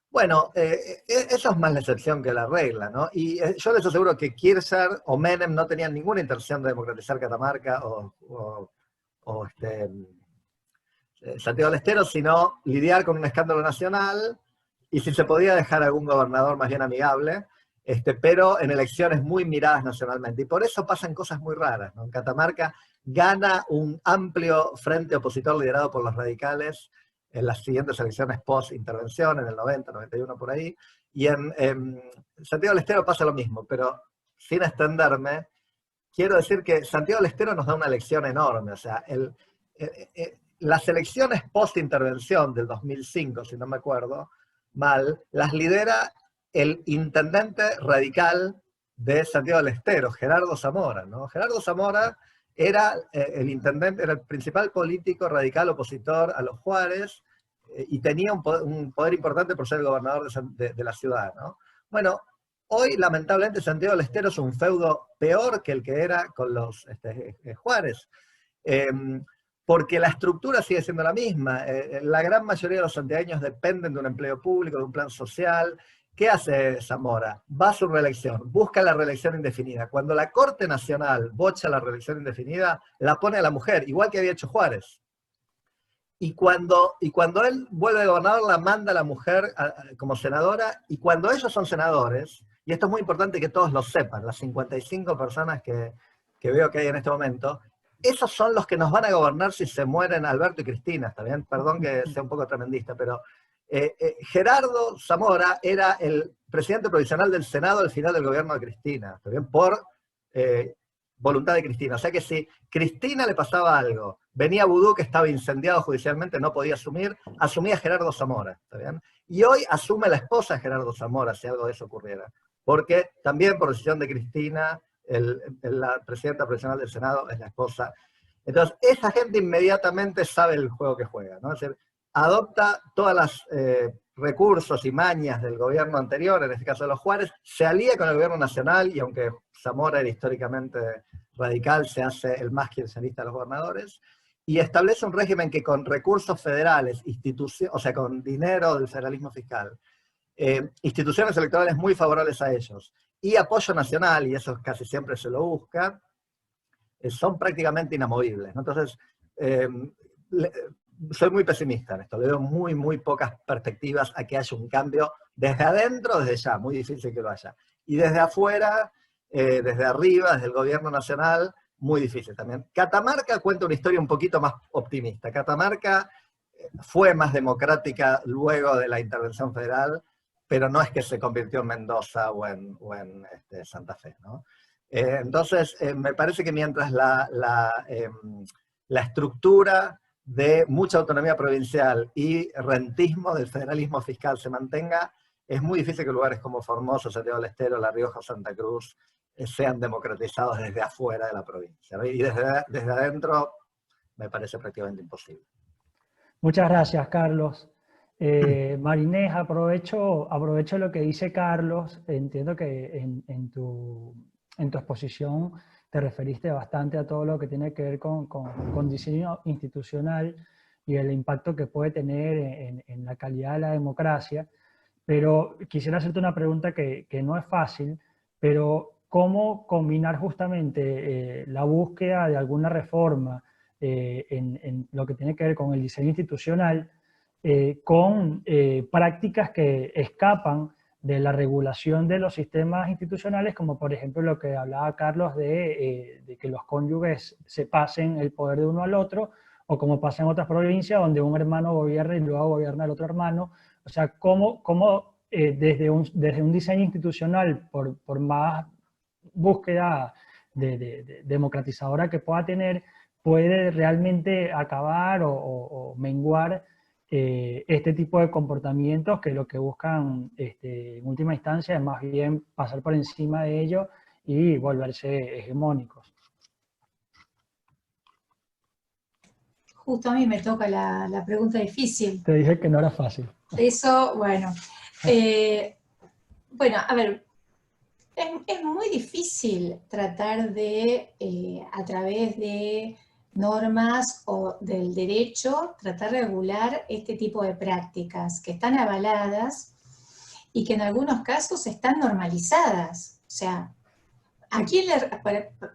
Bueno, eso es más la excepción que la regla, ¿no? Y yo les aseguro que Kirchner o Menem no tenían ninguna intención de democratizar Catamarca o Santiago del Estero, sino lidiar con un escándalo nacional, y si se podía dejar algún gobernador más bien amigable, pero en elecciones muy miradas nacionalmente. Y por eso pasan cosas muy raras, ¿no? En Catamarca gana un amplio frente opositor liderado por los radicales en las siguientes elecciones post-intervención, en el 90, 91 por ahí, y en Santiago del Estero pasa lo mismo, pero sin extenderme, quiero decir que Santiago del Estero nos da una lección enorme. O sea, las elecciones post-intervención del 2005, si no me acuerdo mal, las lidera el intendente radical de Santiago del Estero, Gerardo Zamora, ¿no? Gerardo Zamora era el intendente, era el principal político radical opositor a los Juárez, y tenía un poder importante por ser el gobernador de la ciudad, ¿no? Bueno, hoy lamentablemente Santiago del Estero es un feudo peor que el que era con los Juárez, porque la estructura sigue siendo la misma. La gran mayoría de los santiagueños dependen de un empleo público, de un plan social. ¿Qué hace Zamora? Va a su reelección, busca la reelección indefinida. Cuando la Corte Nacional bocha la reelección indefinida, la pone a la mujer, igual que había hecho Juárez. Y cuando él vuelve a gobernar, la manda a la mujer como senadora, y cuando ellos son senadores, y esto es muy importante que todos lo sepan, las 55 personas que veo que hay en este momento, esos son los que nos van a gobernar si se mueren Alberto y Cristina, ¿está bien? Perdón que sea un poco tremendista, pero Gerardo Zamora era el presidente provisional del Senado al final del gobierno de Cristina, ¿está bien? Por voluntad de Cristina. O sea que si Cristina le pasaba algo, venía Vudú, que estaba incendiado judicialmente, no podía asumir, asumía Gerardo Zamora, ¿está bien? Y hoy asume la esposa de Gerardo Zamora si algo de eso ocurriera, porque también por decisión de Cristina, la presidenta provisional del Senado es la esposa. Entonces, esa gente inmediatamente sabe el juego que juega, ¿no? Es decir, adopta todos los recursos y mañas del gobierno anterior, en este caso de los Juárez, se alía con el gobierno nacional, y aunque Zamora era históricamente radical, se hace el más kirchnerista de los gobernadores, y establece un régimen que con recursos federales, o sea, con dinero del federalismo fiscal, instituciones electorales muy favorables a ellos, y apoyo nacional, y eso casi siempre se lo busca, son prácticamente inamovibles, ¿no? Entonces, soy muy pesimista en esto, le veo muy, muy pocas perspectivas a que haya un cambio desde adentro, desde ya, muy difícil que lo haya. Y desde afuera, desde arriba, desde el gobierno nacional, muy difícil también. Catamarca cuenta una historia un poquito más optimista. Catamarca fue más democrática luego de la intervención federal, pero no es que se convirtió en Mendoza o en Santa Fe, ¿no? Entonces, me parece que mientras la estructura de mucha autonomía provincial y rentismo del federalismo fiscal se mantenga, es muy difícil que lugares como Formosa, Santiago del Estero, La Rioja, Santa Cruz sean democratizados desde afuera de la provincia, ¿no? Y desde adentro me parece prácticamente imposible. Muchas gracias, Carlos. Marinés, aprovecho lo que dice Carlos. Entiendo que en tu exposición te referiste bastante a todo lo que tiene que ver con diseño institucional y el impacto que puede tener en la calidad de la democracia, pero quisiera hacerte una pregunta que no es fácil, pero ¿cómo combinar justamente la búsqueda de alguna reforma en lo que tiene que ver con el diseño institucional con prácticas que escapan de la regulación de los sistemas institucionales, como por ejemplo lo que hablaba Carlos de que los cónyuges se pasen el poder de uno al otro, o como pasa en otras provincias donde un hermano gobierna y luego gobierna el otro hermano? O sea, ¿cómo desde un diseño institucional, por más búsqueda de democratizadora que pueda tener, puede realmente acabar o menguar este tipo de comportamientos que lo que buscan en última instancia es más bien pasar por encima de ello y volverse hegemónicos? Justo a mí me toca la pregunta difícil. Te dije que no era fácil. Eso, bueno. Bueno, a ver, es muy difícil tratar de, a través de normas o del derecho, tratar de regular este tipo de prácticas que están avaladas y que en algunos casos están normalizadas. O sea,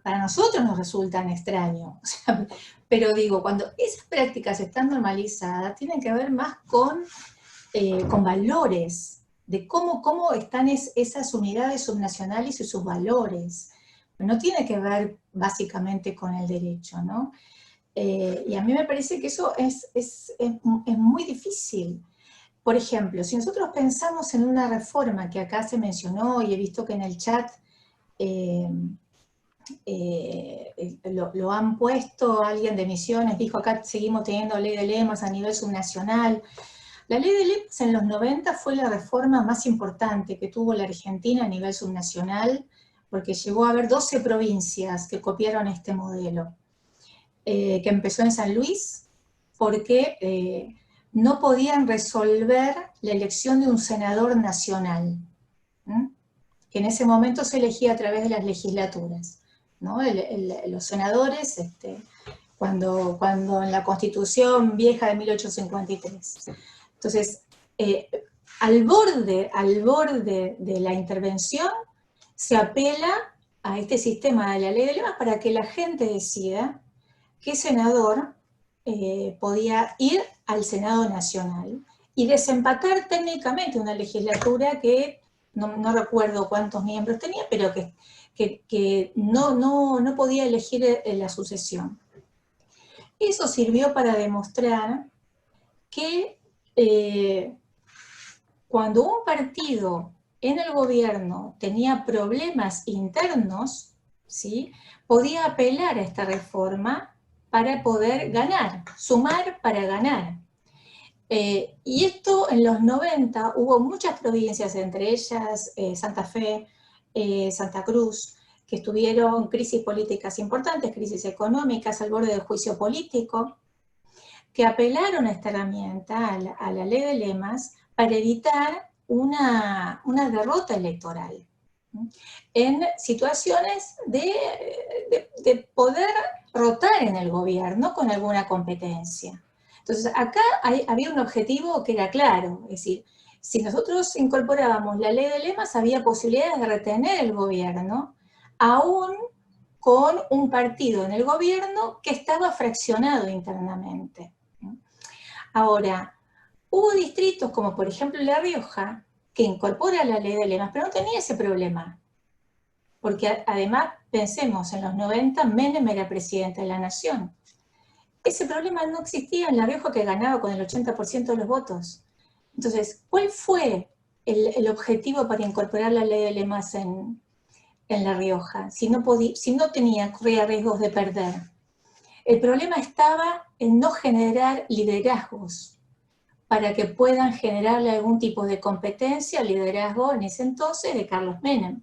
para nosotros nos resultan extraños, o sea, pero digo, cuando esas prácticas están normalizadas, tienen que ver más con valores, de cómo están esas unidades subnacionales y sus valores. No tiene que ver básicamente con el derecho, ¿no? Y a mí me parece que eso es muy difícil. Por ejemplo, si nosotros pensamos en una reforma que acá se mencionó, y he visto que en el chat lo han puesto, alguien de Misiones dijo, acá seguimos teniendo ley de lemas a nivel subnacional. La ley de lemas en los 90 fue la reforma más importante que tuvo la Argentina a nivel subnacional, porque llegó a haber 12 provincias que copiaron este modelo, que empezó en San Luis, porque no podían resolver la elección de un senador nacional, que en ese momento se elegía a través de las legislaturas, ¿no? Los senadores, cuando en la Constitución vieja de 1853. Entonces, al borde de la intervención, se apela a este sistema de la ley de lemas para que la gente decida qué senador podía ir al Senado Nacional y desempatar técnicamente una legislatura que no recuerdo cuántos miembros tenía, pero que no podía elegir la sucesión. Eso sirvió para demostrar que cuando un partido en el gobierno tenía problemas internos, ¿sí?, podía apelar a esta reforma para poder ganar, sumar para ganar. Y esto en los 90 hubo muchas provincias, entre ellas Santa Fe, Santa Cruz, que estuvieron crisis políticas importantes, crisis económicas, al borde del juicio político, que apelaron a esta herramienta, a la ley de lemas, para evitar una derrota electoral en situaciones de poder rotar en el gobierno con alguna competencia. Entonces, acá había un objetivo que era claro, es decir, si nosotros incorporábamos la ley de lemas, había posibilidades de retener el gobierno, aún con un partido en el gobierno que estaba fraccionado internamente. Ahora, hubo distritos como por ejemplo La Rioja, que incorpora la ley de lemas, pero no tenía ese problema, porque además pensemos, en los 90 Menem era presidente de la Nación. Ese problema no existía en La Rioja, que ganaba con el 80% de los votos. Entonces, ¿cuál fue el objetivo para incorporar la ley de lemas en La Rioja? Si no corría riesgos de perder. El problema estaba en no generar liderazgos para que puedan generarle algún tipo de competencia al liderazgo en ese entonces de Carlos Menem.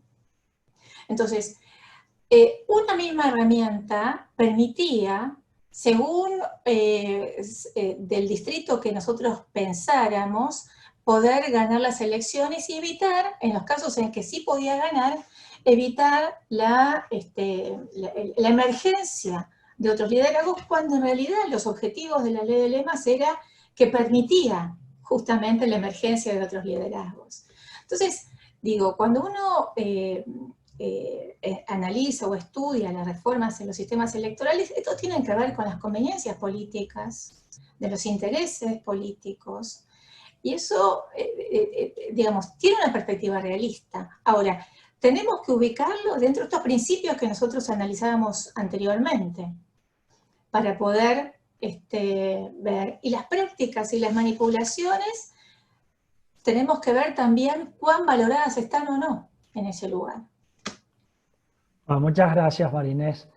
Entonces, una misma herramienta permitía, según del distrito que nosotros pensáramos, poder ganar las elecciones y evitar, en los casos en que sí podía ganar, evitar la emergencia de otros liderazgos, cuando en realidad los objetivos de la ley de lemas era que permitía justamente la emergencia de otros liderazgos. Entonces, digo, cuando uno analiza o estudia las reformas en los sistemas electorales, esto tiene que ver con las conveniencias políticas, de los intereses políticos, y eso, digamos, tiene una perspectiva realista. Ahora, tenemos que ubicarlo dentro de estos principios que nosotros analizábamos anteriormente, para poder ver. Y las prácticas y las manipulaciones, tenemos que ver también cuán valoradas están o no en ese lugar. Muchas gracias, Marinés.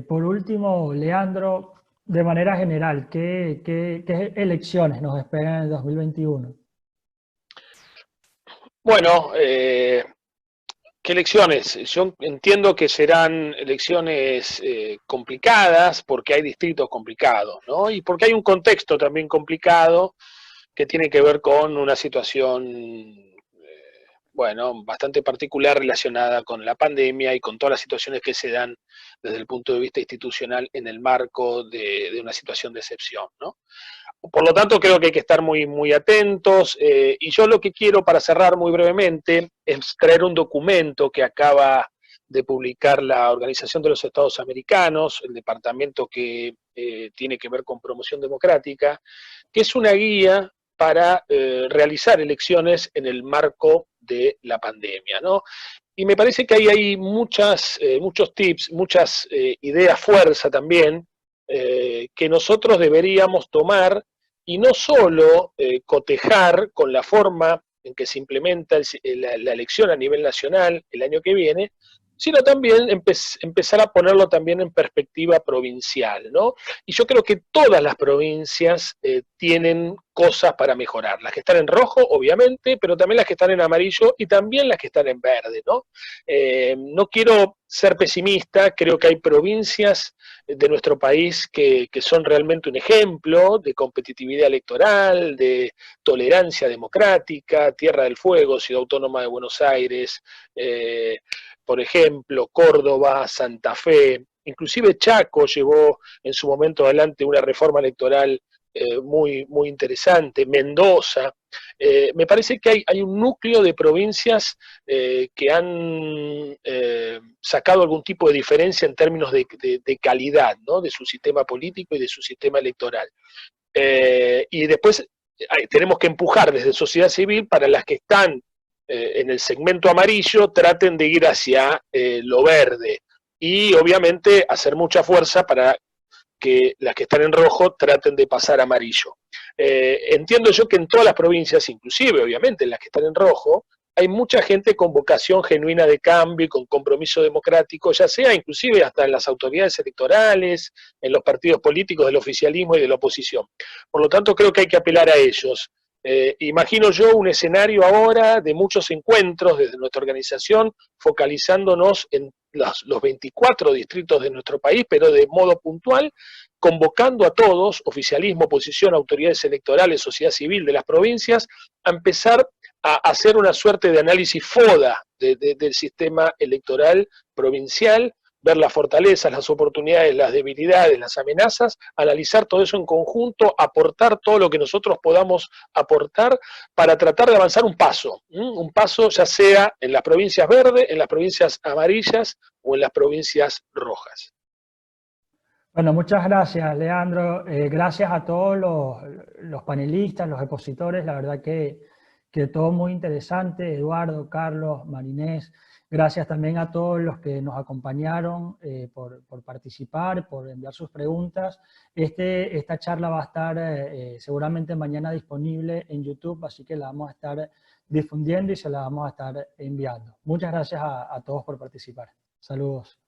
Por último, Leandro, de manera general, ¿qué elecciones nos esperan en el 2021? Bueno, ¿qué elecciones? Yo entiendo que serán elecciones complicadas, porque hay distritos complicados, ¿no? Y porque hay un contexto también complicado que tiene que ver con una situación, bueno, bastante particular relacionada con la pandemia y con todas las situaciones que se dan desde el punto de vista institucional en el marco de una situación de excepción, ¿no? Por lo tanto, creo que hay que estar muy, muy atentos, y yo lo que quiero, para cerrar muy brevemente, es traer un documento que acaba de publicar la Organización de los Estados Americanos, el departamento que tiene que ver con promoción democrática, que es una guía para realizar elecciones en el marco de la pandemia, ¿no? Y me parece que ahí hay muchos tips, muchas ideas fuerza también, que nosotros deberíamos tomar y no solo cotejar con la forma en que se implementa la elección a nivel nacional el año que viene, sino también empezar a ponerlo también en perspectiva provincial, ¿no? Y yo creo que todas las provincias tienen cosas para mejorar, las que están en rojo, obviamente, pero también las que están en amarillo y también las que están en verde, ¿no? No quiero ser pesimista, creo que hay provincias de nuestro país que son realmente un ejemplo de competitividad electoral, de tolerancia democrática, Tierra del Fuego, Ciudad Autónoma de Buenos Aires, por ejemplo, Córdoba, Santa Fe, inclusive Chaco llevó en su momento adelante una reforma electoral muy, muy interesante, Mendoza. Me parece que hay un núcleo de provincias que han sacado algún tipo de diferencia en términos de calidad, ¿no? De su sistema político y de su sistema electoral. Y después tenemos que empujar desde sociedad civil para las que están en el segmento amarillo, traten de ir hacia lo verde y obviamente hacer mucha fuerza para que las que están en rojo traten de pasar a amarillo. Entiendo yo que en todas las provincias, inclusive obviamente en las que están en rojo, hay mucha gente con vocación genuina de cambio y con compromiso democrático, ya sea inclusive hasta en las autoridades electorales, en los partidos políticos del oficialismo y de la oposición. Por lo tanto, creo que hay que apelar a ellos. Imagino yo un escenario ahora de muchos encuentros desde nuestra organización, focalizándonos en los 24 distritos de nuestro país, pero de modo puntual, convocando a todos, oficialismo, oposición, autoridades electorales, sociedad civil de las provincias, a empezar a hacer una suerte de análisis FODA del sistema electoral provincial, ver las fortalezas, las oportunidades, las debilidades, las amenazas, analizar todo eso en conjunto, aportar todo lo que nosotros podamos aportar para tratar de avanzar un paso ya sea en las provincias verdes, en las provincias amarillas o en las provincias rojas. Bueno, muchas gracias, Leandro. Gracias a todos los panelistas, los expositores. La verdad que que todo muy interesante. Eduardo, Carlos, Marinés, gracias también a todos los que nos acompañaron por participar, por enviar sus preguntas. Esta charla va a estar seguramente mañana disponible en YouTube, así que la vamos a estar difundiendo y se la vamos a estar enviando. Muchas gracias a todos por participar. Saludos.